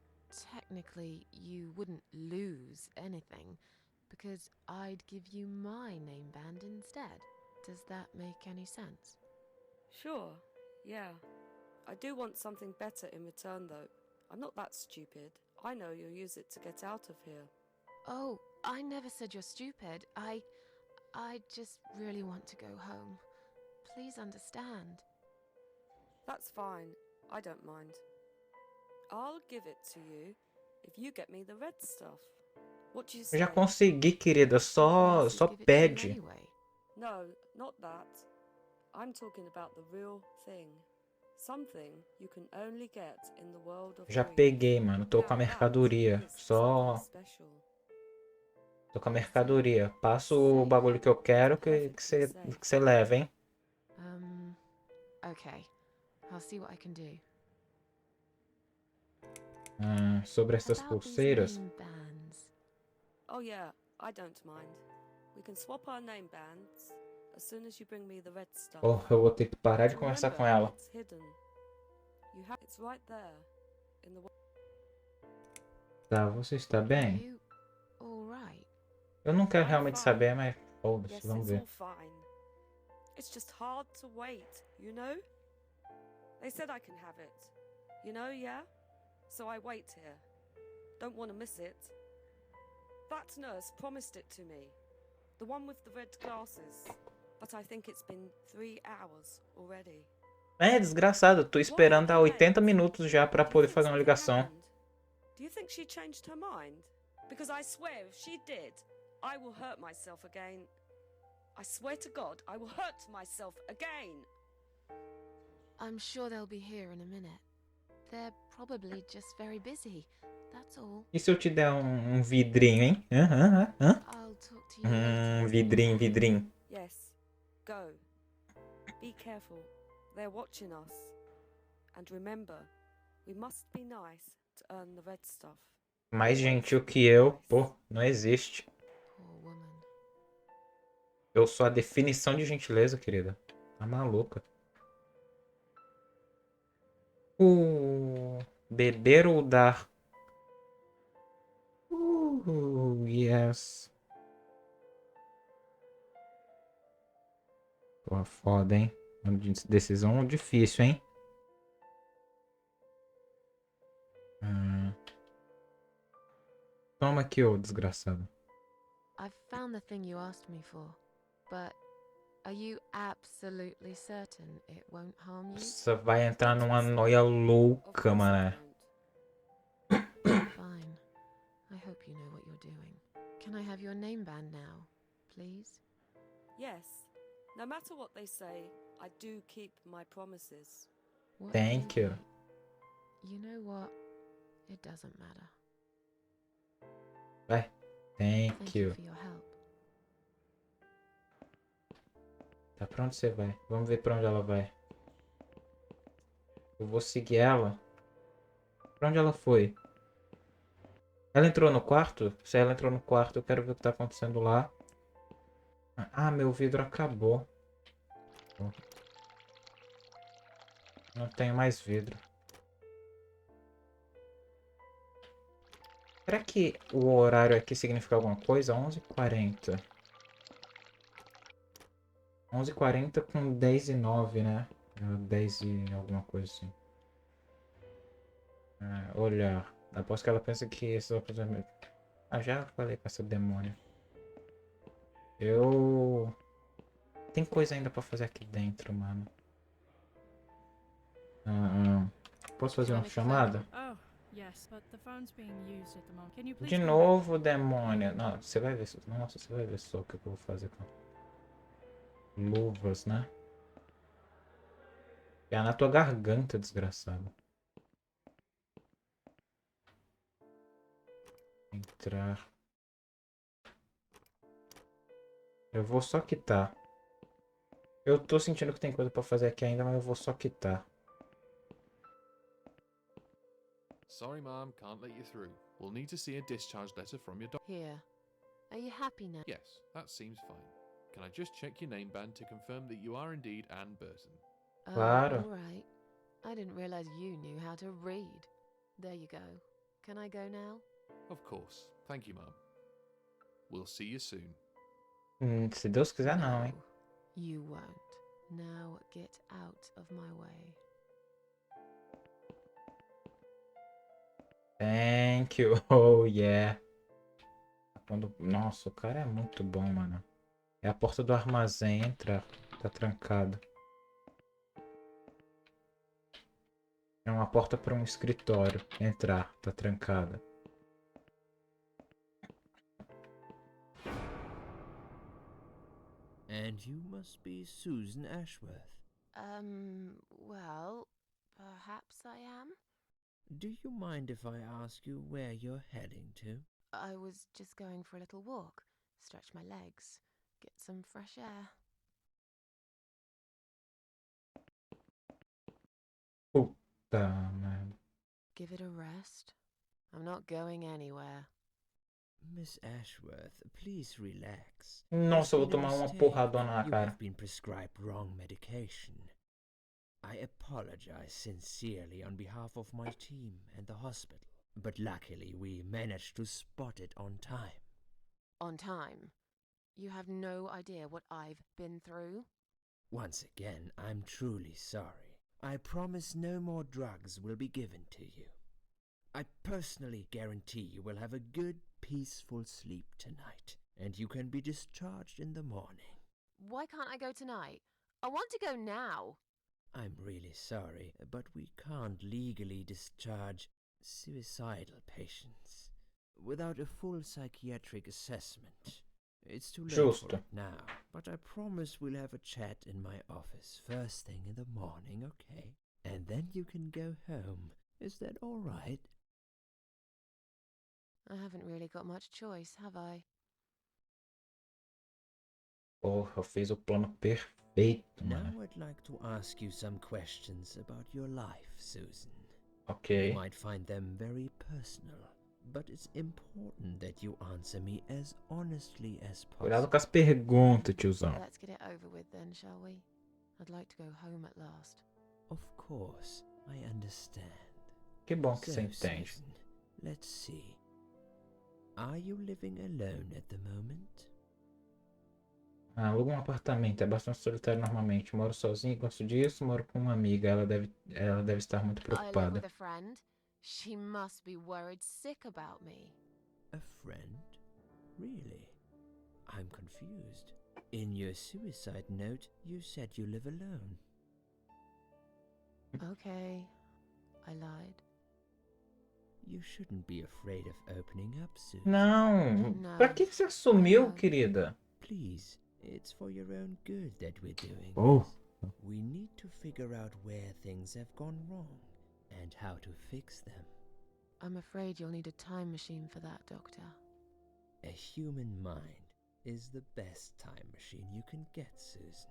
technically, you wouldn't lose anything, because I'd give you my name band instead. Does that make any sense? Sure, yeah. I do want something better in return though. I'm not that stupid. I know you'll use it to get out of here. Oh, I never said you're stupid. I just really want to go home. Please understand. That's fine. I don't mind. I'll give it to you if you get me the red stuff. What do you Eu say? já consegui, querida. Só Yes, we'd give it to you pede. anyway. No, not that. I'm talking about the real thing. Something you can only get in the world of Já dreams. peguei, mano. Tô com a Now that mercadoria. is Só. something special. Tô com a mercadoria. Passa o bagulho que eu quero que você leva, hein? Okay. I'll see what I can do. Sobre essas About these pulseiras. name bands. Oh yeah, I don't mind. We can swap our name bands as soon as you bring me the red stuff. Oh, eu vou ter que parar de But conversar com remember, ela. it's hidden. It's right there in the. Tá, você está bem? You all right? Eu não quero I'm realmente fine. saber, mas foda-se, Yes, vamos it's ver. all fine. It's just hard to wait, you know? They said I can have it. You know, yeah? So I wait here. Don't want to miss it. That nurse promised it to me. The one with the red glasses. But I think it's been 3 hours already. É, desgraçado, tô esperando há 80 minutos já pra poder fazer uma ligação. Do you think she changed her mind? Because I swear if she did, I will hurt myself again. I swear to God, I will hurt myself again. I'm sure they'll be here in a minute. They're probably just very busy. That's all. E se eu te der um vidrinho, hein? I'll talk to you later. Vidrinho, vidrinho. Yes, go. Be careful. They're watching us. And remember, we must be nice to earn the red stuff. Mais gentil que eu, pô, não existe. Poor woman. Eu sou a definição de gentileza, querida. Tá maluca. Beber ou dar? Yes. Pô, foda, hein? Decisão difícil, hein? Toma aqui, ô desgraçado. I've found the thing you asked me for, but are you absolutely certain it won't harm you? Você vai entrar numa noia louca, mané. Fine. I hope you know what you're doing. Can I have your name band now, please? Yes. No matter what they say, I do keep my promises. What Thank do you. You know what? It doesn't matter. Vai. Thank Thank you you. for your help. Tá, pra onde você vai? Vamos ver pra onde ela vai. Eu vou seguir ela. Pra onde ela foi? Ela entrou no quarto? Se ela entrou no quarto, eu quero ver o que tá acontecendo lá. Ah, meu vidro acabou. Não tenho mais vidro. Será que o horário aqui significa alguma coisa? 11h40. 11h40 com 10h09, né? 10 e alguma coisa assim. Olhar. Aposto que ela pensa que esses apartamentos... Ah, já falei com essa demônia. Tem coisa ainda pra fazer aqui dentro, mano. Posso fazer uma chamada? Oh, Yes, but the phone's being used at the moment. Can you please De come novo, demônio. Não, você vai ver. Nossa, você vai ver só o que eu vou fazer com luvas, né? É na tua garganta, desgraçado. Entrar. Eu vou só quitar. Eu tô sentindo que tem coisa pra fazer aqui ainda, mas eu vou só quitar. Sorry, Mom, can't let you through. We'll need to see a discharge letter from your doctor. Here. Are you happy now? Yes, that seems fine. Can I just check your name band to confirm that you are indeed Anne Burton? Claro. All right. I didn't realize you knew how to read. There you go. Can I go now? Of course. Thank you, Mom. We'll see you soon. Se Deus quiser, não, hein? You won't. Now get out of my way. Thank you. Oh, yeah. Nossa, o cara é muito bom, mano. É a porta do armazém. Entrar. Tá trancado. É uma porta para um escritório. Entrar. Tá trancada. And you must be Susan Ashworth. Well, perhaps I am? Do you mind if I ask you where you're heading to? I was just going for a little walk, stretch my legs, get some fresh air. Puta merda. Give it a rest. I'm not going anywhere. Miss Ashworth, please relax. Nossa, eu vou There's been a tomar uma mistake. porradona na You cara. have been prescribed wrong medication. I apologize sincerely on behalf of my team and the hospital, but luckily we managed to spot it on time. On time? You have no idea what I've been through? Once again, I'm truly sorry. I promise no more drugs will be given to you. I personally guarantee you will have a good, peaceful sleep tonight, and you can be discharged in the morning. Why can't I go tonight? I want to go now. I'm really sorry, but we can't legally discharge suicidal patients without a full psychiatric assessment. It's too late for it now, but I promise we'll have a chat in my office first thing in the morning, okay? And then you can go home. Is that all right? I haven't really got much choice, have I? Porra, fez o plano perfeito, Now mano. I'd like to ask you some questions about your life, Susan. Ok. You might find them very personal, but it's important that you answer me as honestly as Cuidado possible. com as perguntas, tiozão. Let's get it over with then, shall we? I'd like to go home at last. Of course, I understand. Que bom que So, você entende. Susan, let's see. Are you living alone at the moment? Aluga um apartamento, é bastante solitário normalmente. Moro sozinho, gosto disso, moro com uma amiga. Ela deve estar muito I live preocupada. with a friend. She must be worried sick about me. A friend? Really? I'm confused. In your suicide note, you said you live alone. Okay, I lied. You shouldn't be afraid of opening up, Susan. Não! Não. Pra que você assumiu, Não. querida? Please, it's for your own good that we're doing Oh. this. We need to figure out where things have gone wrong and how to fix them. I'm afraid you'll need a time machine for that, Doctor. A human mind is the best time machine you can get, Susan.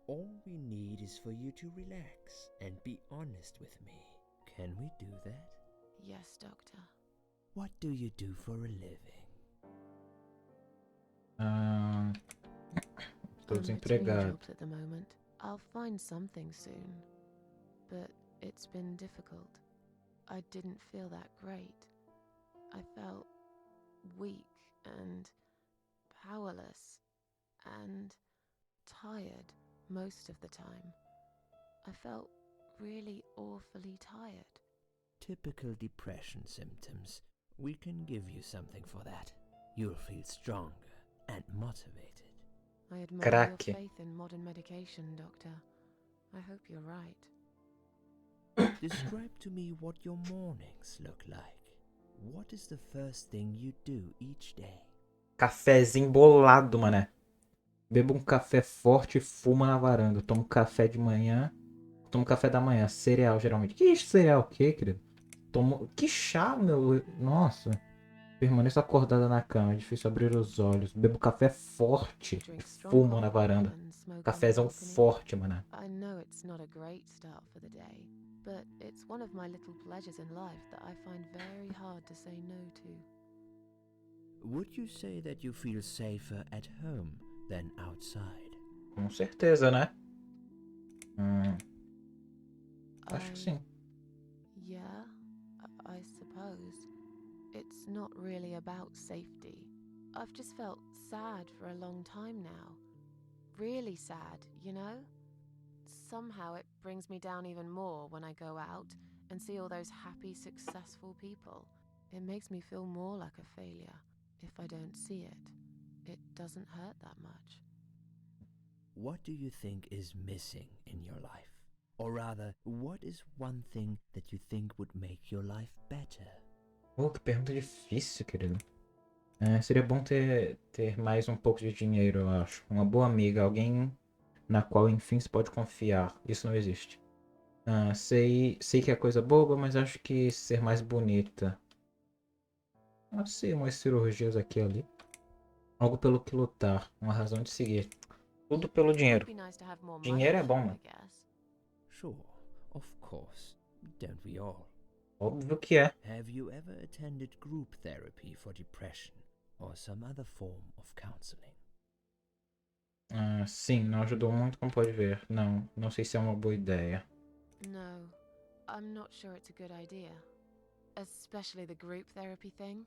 All we need is for you to relax and be honest with me. Can we do that? Yes, Doctor. What do you do for a living? Tô I'm between desempregado. jobs at the moment. I'll find something soon. But it's been difficult. I didn't feel that great. I felt weak and powerless and tired most of the time. I felt really awfully tired. Typical depression symptoms. We can give you something for that. You'll feel stronger and motivated. I admire Crack. your faith in modern medication, Doctor. I hope you're right. Describe to me what your mornings look like. What is the first thing you do each day? Cafezinho bolado, mané. Bebo um café forte e fumo na varanda. Tomo café de manhã. Tomo café da manhã. Cereal, geralmente. Que isso, cereal? O que, querido? Tomo... Que chá, meu. Nossa. Permaneço acordada na cama. É difícil abrir os olhos. Bebo café forte e fumo na varanda. Cafézão forte, mané. I know it's not a great start for the day, but it's one of my little pleasures in life that I find very hard to say no to. Would you say that you feel safer at home than outside? Com certeza, né? Acho que sim. Yeah, I suppose. It's not really about safety. I've just felt sad for a long time now. Really sad, you know? Somehow it brings me down even more when I go out and see all those happy, successful people. It makes me feel more like a failure. If I don't see it, it doesn't hurt that much. What do you think is missing in your life? Or rather, what is one thing that you think would make your life better? Oh, que pergunta difícil, querido. Seria bom ter mais um pouco de dinheiro, eu acho. Uma boa amiga, alguém na qual, enfim, se pode confiar. Isso não existe. Sei que é coisa boba, mas acho que ser mais bonita. Sei, umas cirurgias aqui e ali. Algo pelo que lutar. Uma razão de seguir. Tudo pelo dinheiro. Dinheiro é bom, mano. Sure, of course. Don't we all? Óbvio que é. Have you ever attended group therapy for depression or some other form of counseling? Sim, não ajudou muito, como pode ver. Não sei se é uma boa ideia. No, I'm not sure it's a good idea. Especially the group therapy thing.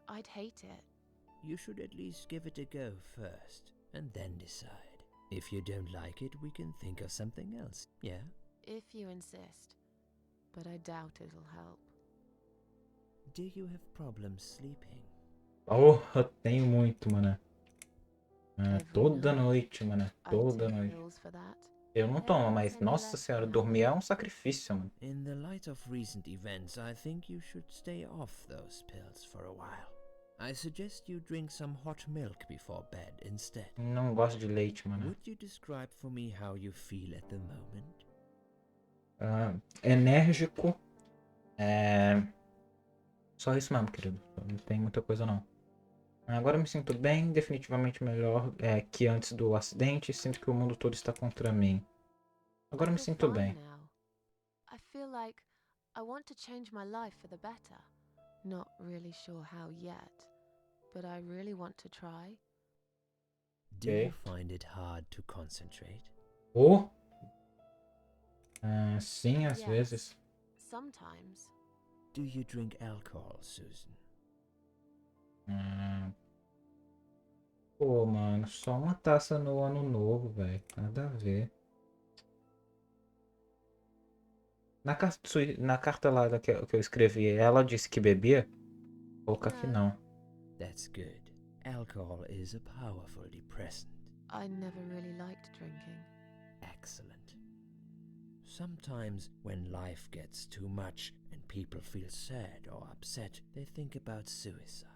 I'd hate it. You should at least give it a go first, and then decide. If you don't like it, we can think of something else, yeah? If you insist. But I doubt it'll help. Do you have problems sleeping? Oh, eu tenho muito, mano. Toda noite, mano. Toda noite. Eu não tomo, mas nossa senhora, dormir é um sacrifício, mano. In the light of recent events, I think you should stay off those pills for a while. I suggest you drink some hot milk before bed instead. Não gosto de leite, mano. Would you describe for me how you feel at the moment? Enérgico. Só isso mesmo, querido. Não tem muita coisa não. Agora eu me sinto bem, definitivamente melhor que antes do acidente. Sinto que o mundo todo está contra mim. Agora eu me sinto bem. I feel like I want to change my life for the better. Not really sure how yet, but I really want to try. Do you find it hard to concentrate? Sim, às vezes. Sometimes. Do you drink alcohol, Susan? Pô, mano, só uma taça no ano novo, velho. Nada a ver. Na carta lá que eu escrevi, ela disse que bebia? Vou colocar que não. That's good. Alcohol is a powerful depressant. I never really liked drinking. Excellent. Sometimes when life gets too much and people feel sad or upset, they think about suicide.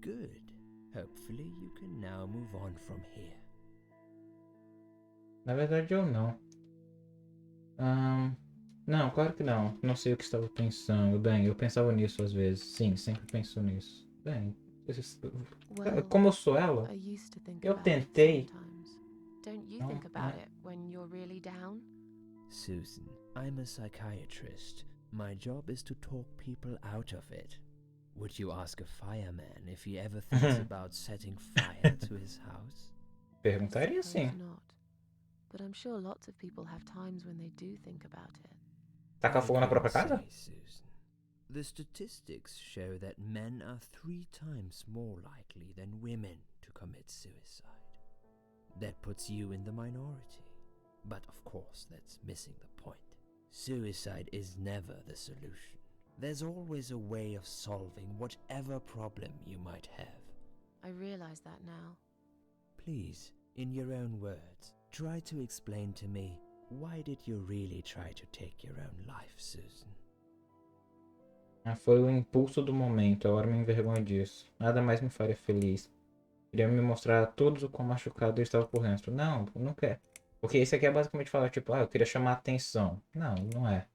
Good. Hopefully you can now move on from here. Na verdade eu não. Não, claro que não. Não sei o que estava pensando. Bem, eu pensava nisso às vezes. Sim, sempre penso nisso. Bem, como eu sou ela, eu tentei. Don't you think about it when you're really down? Susan, I'm a psychiatrist. My job is to talk people out of it. Would you ask a fireman if he ever thinks about setting fire to his house? Perguntaria sim. Not. But I'm sure lots of people have times when they do think about it. Tacar fogo na própria casa? Susan. The statistics show that men are 3 times more likely than women to commit suicide. That puts you in the minority. But of course, that's missing the point. Suicide is never the solution. There's always a way of solving whatever problem you might have. I realize that now. Please, in your own words, try to explain to me Why did you really try to take your own life, Susan? Foi o impulso do momento, agora me envergonho disso. Nada mais me faria feliz. Queria me mostrar a todos o quão machucado eu estava por dentro. Não, não quer. Porque isso aqui é basicamente falar, tipo, eu queria chamar atenção. Não, não é.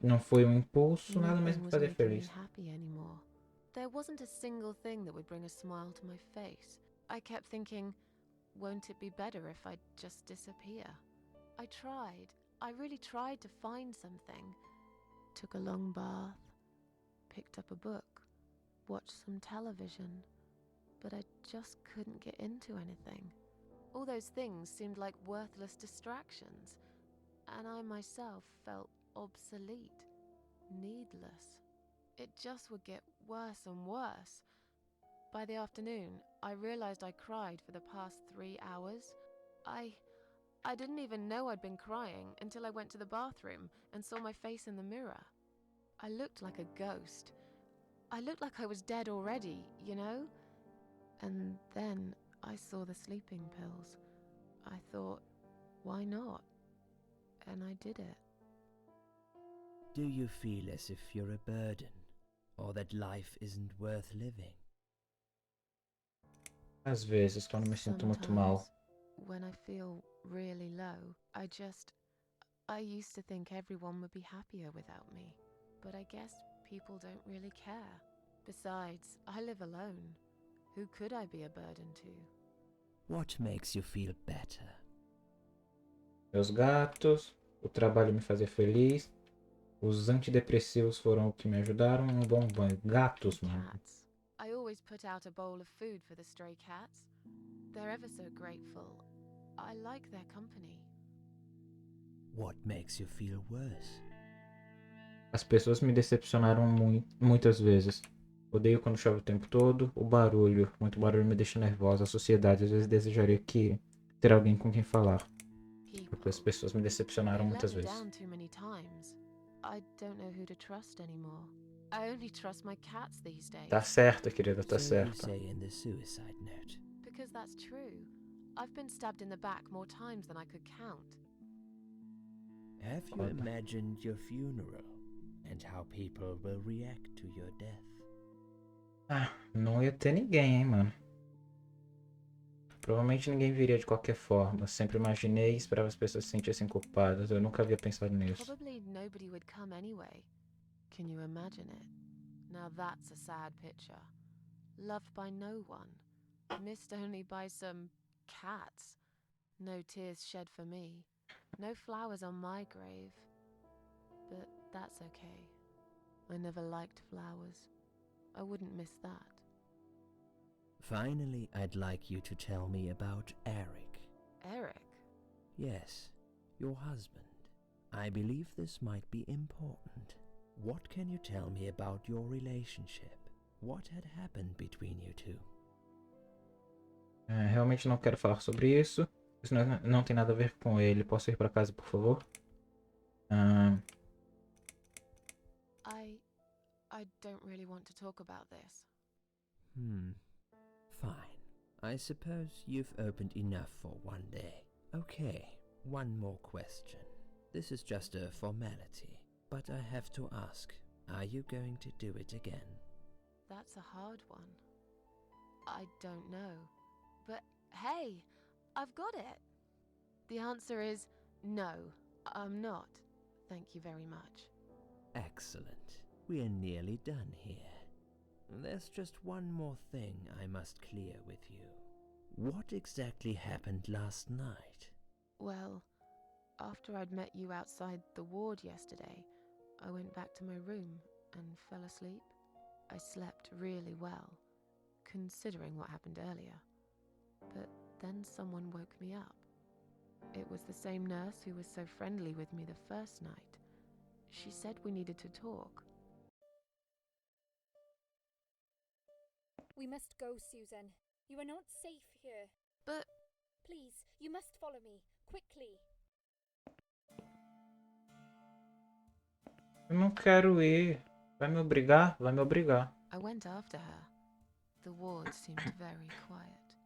Não foi um impulso, nada mais me Nothing was fazer making me feliz. happy anymore. There wasn't a single thing that would bring a smile to my face. I kept thinking, won't it be better if I just disappear? I tried. I really tried to find something. Took a long bath, picked up a book, watched some television, but I just couldn't get into anything. All those things seemed like worthless distractions, and I myself felt obsolete, needless. It just would get worse and worse. By the afternoon, I realized I cried for the past 3 hours. I didn't even know I'd been crying until I went to the bathroom and saw my face in the mirror. I looked like a ghost. I looked like I was dead already, you know? And then I saw the sleeping pills. I thought, why not? And I did it. Do you feel as if you're a burden, or that life isn't worth living? Às vezes, quando me sinto muito mal. When I feel really low, I used to think everyone would be happier without me. But I guess people don't really care. Besides, I live alone. Who could I be a burden to? What makes you feel better? Meus gatos, o trabalho me fazia feliz. Os antidepressivos foram o que me ajudaram. Um bom banho. Gatos, mano. Cats. I always put out a bowl of food for the stray cats. They're ever so grateful. I like their company. What makes you feel worse? As pessoas me decepcionaram muitas vezes. Odeio quando chove o tempo todo. O barulho, muito barulho me deixa nervosa. A sociedade, às vezes desejaria que ter alguém com quem falar. Porque as pessoas me decepcionaram muitas vezes. I don't know who to trust anymore. I only trust my cats these days. Tá certo, querida, tá So certo. you say in the suicide note. Because that's true. I've been stabbed in the back more times than I could count. Have you imagined your funeral and how people will react to your death? Não ia ter ninguém, hein, mano. Provavelmente ninguém viria de qualquer forma. Sempre imaginei e esperava as pessoas se sentissem culpadas. Eu nunca havia pensado nisso. Probably nobody would come anyway. Can you imagine it? Now that's a sad picture. Loved by no one. Missed only by some cats. No tears shed for me. No flowers on my grave. But that's okay. I never liked flowers. I wouldn't miss that. Finally, I'd like you to tell me about Eric. Eric? Yes, your husband. I believe this might be important. What can you tell me about your relationship? What had happened between you two? Realmente não quero falar sobre isso. Isso não tem nada a ver com ele. Posso ir para casa, por favor? I don't really want to talk about this. Fine. I suppose you've opened enough for one day. Okay, one more question. This is just a formality, but I have to ask, are you going to do it again? That's a hard one. I don't know. But hey, I've got it. The answer is no, I'm not. Thank you very much. Excellent. We're nearly done here. There's just one more thing I must clear with you. What exactly happened last night? Well, after I'd met you outside the ward yesterday, I went back to my room and fell asleep. I slept really well, considering what happened earlier. But then someone woke me up. It was the same nurse who was so friendly with me the first night. She said we needed to talk. We must go, Susan. You are not safe here. But... Please, you must follow me. Quickly. Eu não quero ir. Vai me obrigar? Vai me obrigar. I went after her. The ward seemed very quiet.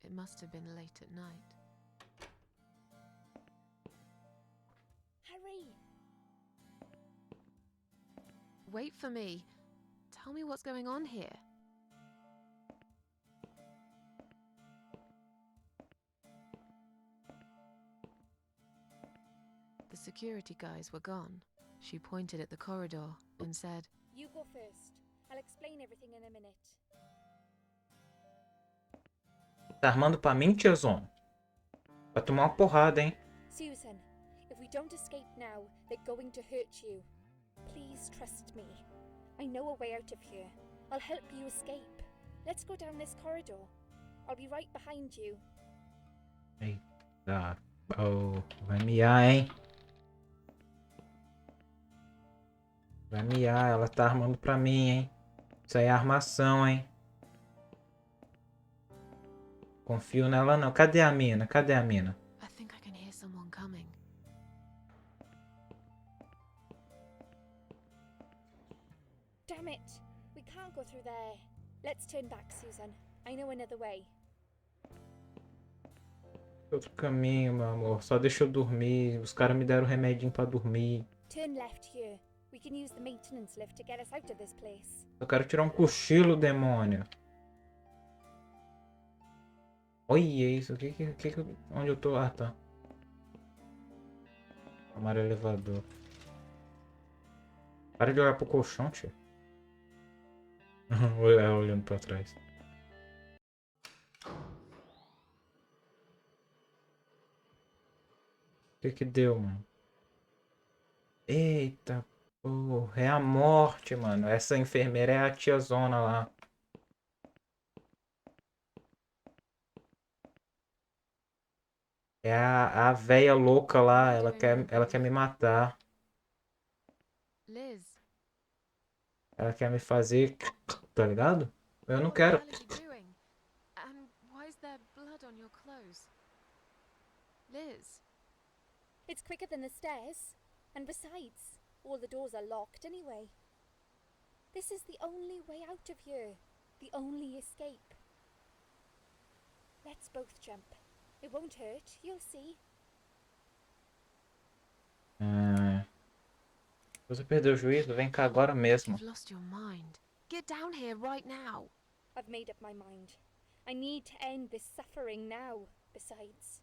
It must have been late at night. wait for me. Tell me what's going on here. The security guys were gone. She pointed at the corridor and said, You go first. I'll explain everything in a minute. Tá armando pra mim, tiazona? Vai tomar uma porrada, hein? Susan, if we don't escape now, they're going to hurt you. Please trust me. I know a way out of here. I'll help you escape. Let's go down this corridor. I'll be right behind you. Eita. Oh, vai miar, hein? Vai miar, ela tá armando pra mim, hein? Isso aí é armação, hein? Confio nela não. Cadê a mina? Cadê a mina? I think I can hear someone coming. Damn it! We can't go through there. Let's turn back, Susan. I know another way. Outro caminho, meu amor. Só deixa eu dormir. Os caras me deram remedinho pra dormir. Turn left here. We can use the maintenance lift to get us out of this place. Eu quero tirar um cochilo, demônio. Olha isso. Onde eu tô? Ah, tá. Amar elevador. Para de olhar pro colchão, tio. Olhando pra trás. O que deu, mano? Eita, porra. É a morte, mano. Essa enfermeira é a tiazona lá. É a véia louca lá. Ela quer me matar. Liz. Ela quer me fazer... Tá ligado? Eu não quero. What the hell are you doing? And why is there blood on your clothes? Liz. It's quicker than the stairs. And besides, all the doors are locked anyway. This is the only way out of here. The only escape. Let's both jump. It won't hurt, you'll see. Você perdeu o juízo? Vem cá agora mesmo. You've lost your mind. Get down here right now. I've made up my mind. I need to end this suffering now. Besides,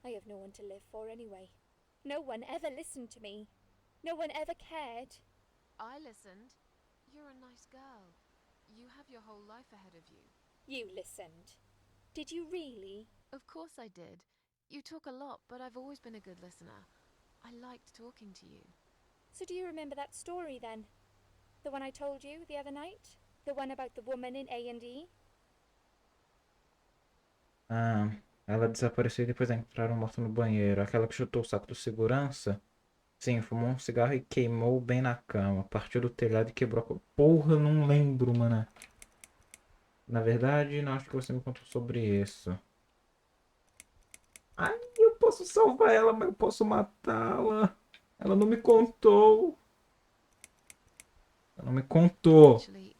I have no one to live for anyway. No one ever listened to me. No one ever cared. I listened. You're a nice girl. You have your whole life ahead of you. You listened. Did you really? Of course I did. You talk a lot, but I've always been a good listener. I liked talking to you. So do you remember that story then? The one I told you the other night? The one about the woman in A&E? Ah, ela desapareceu e depois entraram morta no banheiro. Aquela que chutou o saco do segurança? Sim, fumou um cigarro e queimou bem na cama. Partiu do telhado e quebrou a... Porra, eu não lembro, mano. Na verdade, não acho que você me contou sobre isso. Ai, eu posso salvar ela, mas eu posso matá-la. Ela não me contou. Ela não me contou. Actually,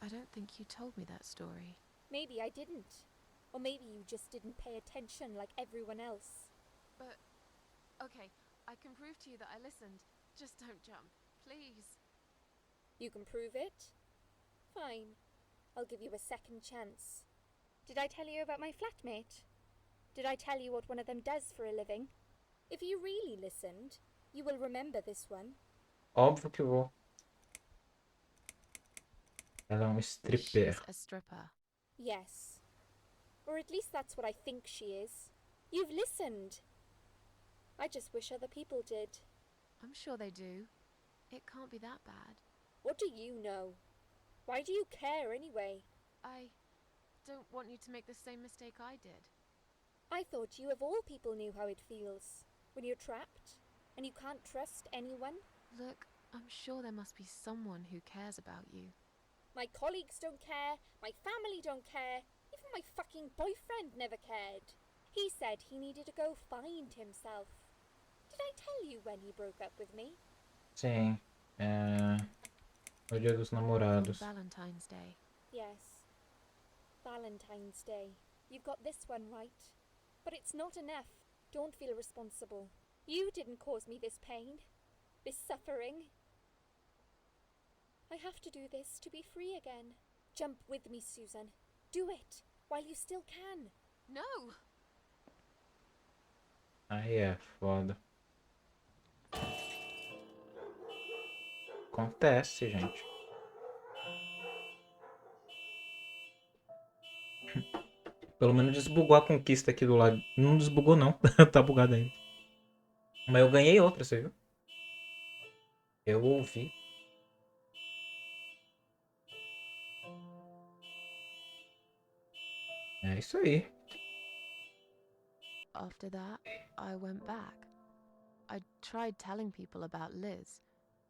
I don't think you told me that story. Maybe I didn't. Or maybe you just didn't pay attention like everyone else. But, okay, I can prove to you that I listened. Just don't jump, please. You can prove it? Fine. I'll give you a second chance. Did I tell you about my flatmate? Did I tell you what one of them does for a living? If you really listened, you will remember this one. Óbvio que vou. Ela é uma stripper. She's a stripper. Yes. Or at least that's what I think she is. You've listened. I just wish other people did. I'm sure they do. It can't be that bad. What do you know? Why do you care anyway? I don't want you to make the same mistake I did. I thought you of all people knew how it feels. When you're trapped, and you can't trust anyone. Look, I'm sure there must be someone who cares about you. My colleagues don't care, my family don't care, even my fucking boyfriend never cared. He said he needed to go find himself. Did I tell you when he broke up with me? Sim, é... O dia dos namorados. Valentine's Day. Yes. Valentine's Day. You've got this one right. But it's not enough. Don't feel responsible. You didn't cause me this pain. This suffering. I have to do this to be free again. Jump with me, Susan. Do it while you still can. No! Aí é foda. Acontece, gente. Pelo menos desbugou a conquista aqui do lado. Não desbugou não. Tá bugado ainda. Mas eu ganhei outra, você viu? Eu ouvi. É isso aí. After that, I went back. I tried telling people about Liz,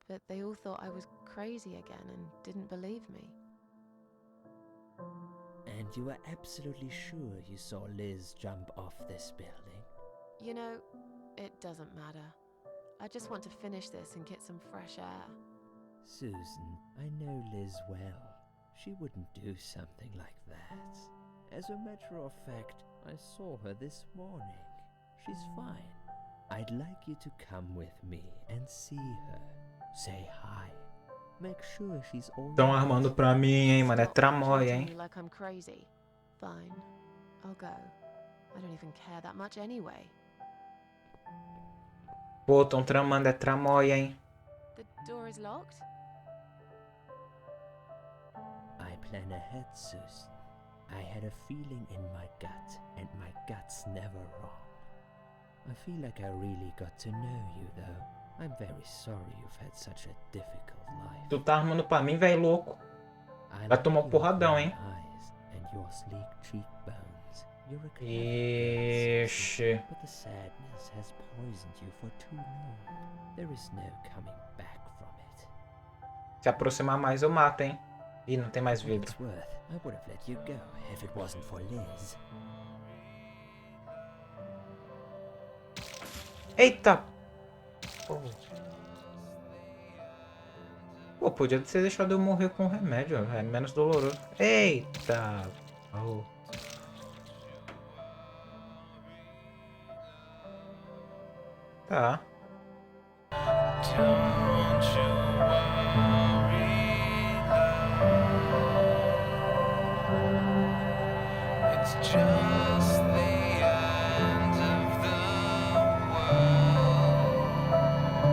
but they all thought I was crazy again and didn't believe me. And you were absolutely sure you saw Liz jump off this building? You know, it doesn't matter. I just want to finish this and get some fresh air. Susan, I know Liz well. She wouldn't do something like that. As a matter of fact, I saw her this morning. She's fine. I'd like you to come with me and see her. Say hi. Make sure she's all Estão armando pra mim, hein, mano. É tramóia, hein. Like I'm crazy. Fine. I'll go. I don't even care that much anyway. Pô, estão tramando. É tramóia, hein. The door is locked? I plan ahead, Susan. I had a feeling in my gut, and my gut's never wrong. I feel like I really got to know you, though. I'm very sorry you've had such a difficult life. Tu tá armando pra mim, velho louco. Vai tomar um porradão, hein. And your sleek cheekbones. You're a clever girl, Ixi. but the sadness has poisoned you for too long. There is no coming back from it. Se aproximar mais, eu mato, hein. Ih, não tem mais For what vidro. it's worth, I would have let you go if it wasn't for Liz. Eita! Pô, podia ter deixado eu morrer com o remédio, é menos doloroso. Eita! Oh. Tá. It's just